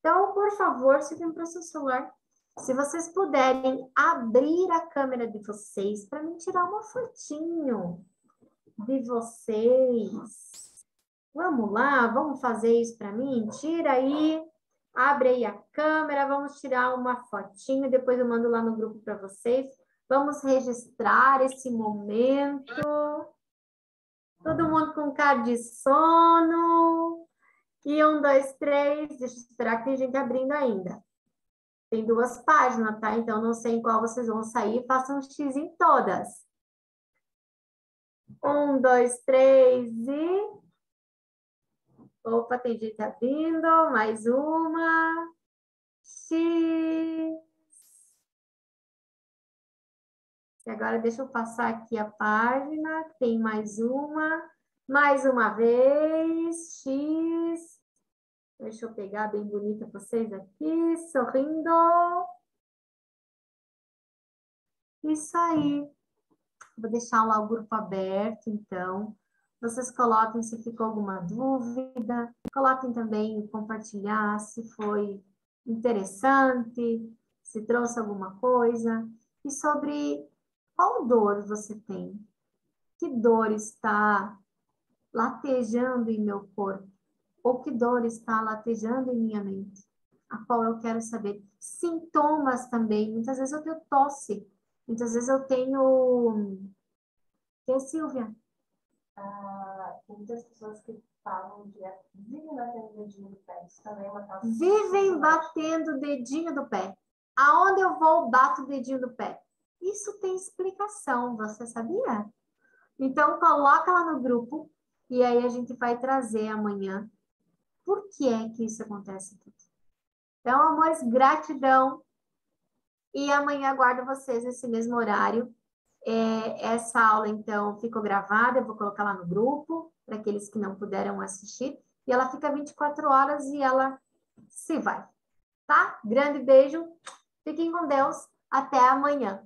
Speaker 2: Então, por favor, se tem para o seu celular, se vocês puderem abrir a câmera de vocês para me tirar uma fotinho de vocês. Vamos lá, vamos fazer isso para mim? Tira aí, abre aí a câmera, vamos tirar uma fotinho, depois eu mando lá no grupo para vocês. Vamos registrar esse momento. Todo mundo com cara de sono. E 1, 2, 3. Deixa eu esperar que tem gente abrindo ainda. Tem 2 páginas, tá? Então, não sei em qual vocês vão sair. Façam um X em todas. 1, 2, 3 e... Opa, tem gente abrindo. Mais uma. X. E agora deixa eu passar aqui a página. Tem mais uma. Mais uma vez. X. Deixa eu pegar bem bonita vocês aqui. Sorrindo. Isso aí. Vou deixar lá o grupo aberto, então. Vocês coloquem se ficou alguma dúvida. Coloquem também compartilhar se foi interessante, se trouxe alguma coisa. E sobre qual dor você tem? Que dor está latejando em meu corpo? Ou que dor está latejando em minha mente? A qual eu quero saber. Sintomas também. Muitas vezes eu tenho tosse. Muitas vezes eu tenho... Que, Silvia?
Speaker 1: Tem muitas pessoas que falam de vivem batendo o dedinho do pé. Isso também é uma causa.
Speaker 2: Vivem batendo o dedinho do pé. Aonde eu vou, bato o dedinho do pé. Isso tem explicação, você sabia? Então, coloca lá no grupo e aí a gente vai trazer amanhã por que é que isso acontece tudo. Então, amores, gratidão. E amanhã aguardo vocês nesse mesmo horário. Essa aula, então, ficou gravada, eu vou colocar lá no grupo, para aqueles que não puderam assistir. E ela fica 24 horas e ela se vai. Tá? Grande beijo. Fiquem com Deus. Até amanhã.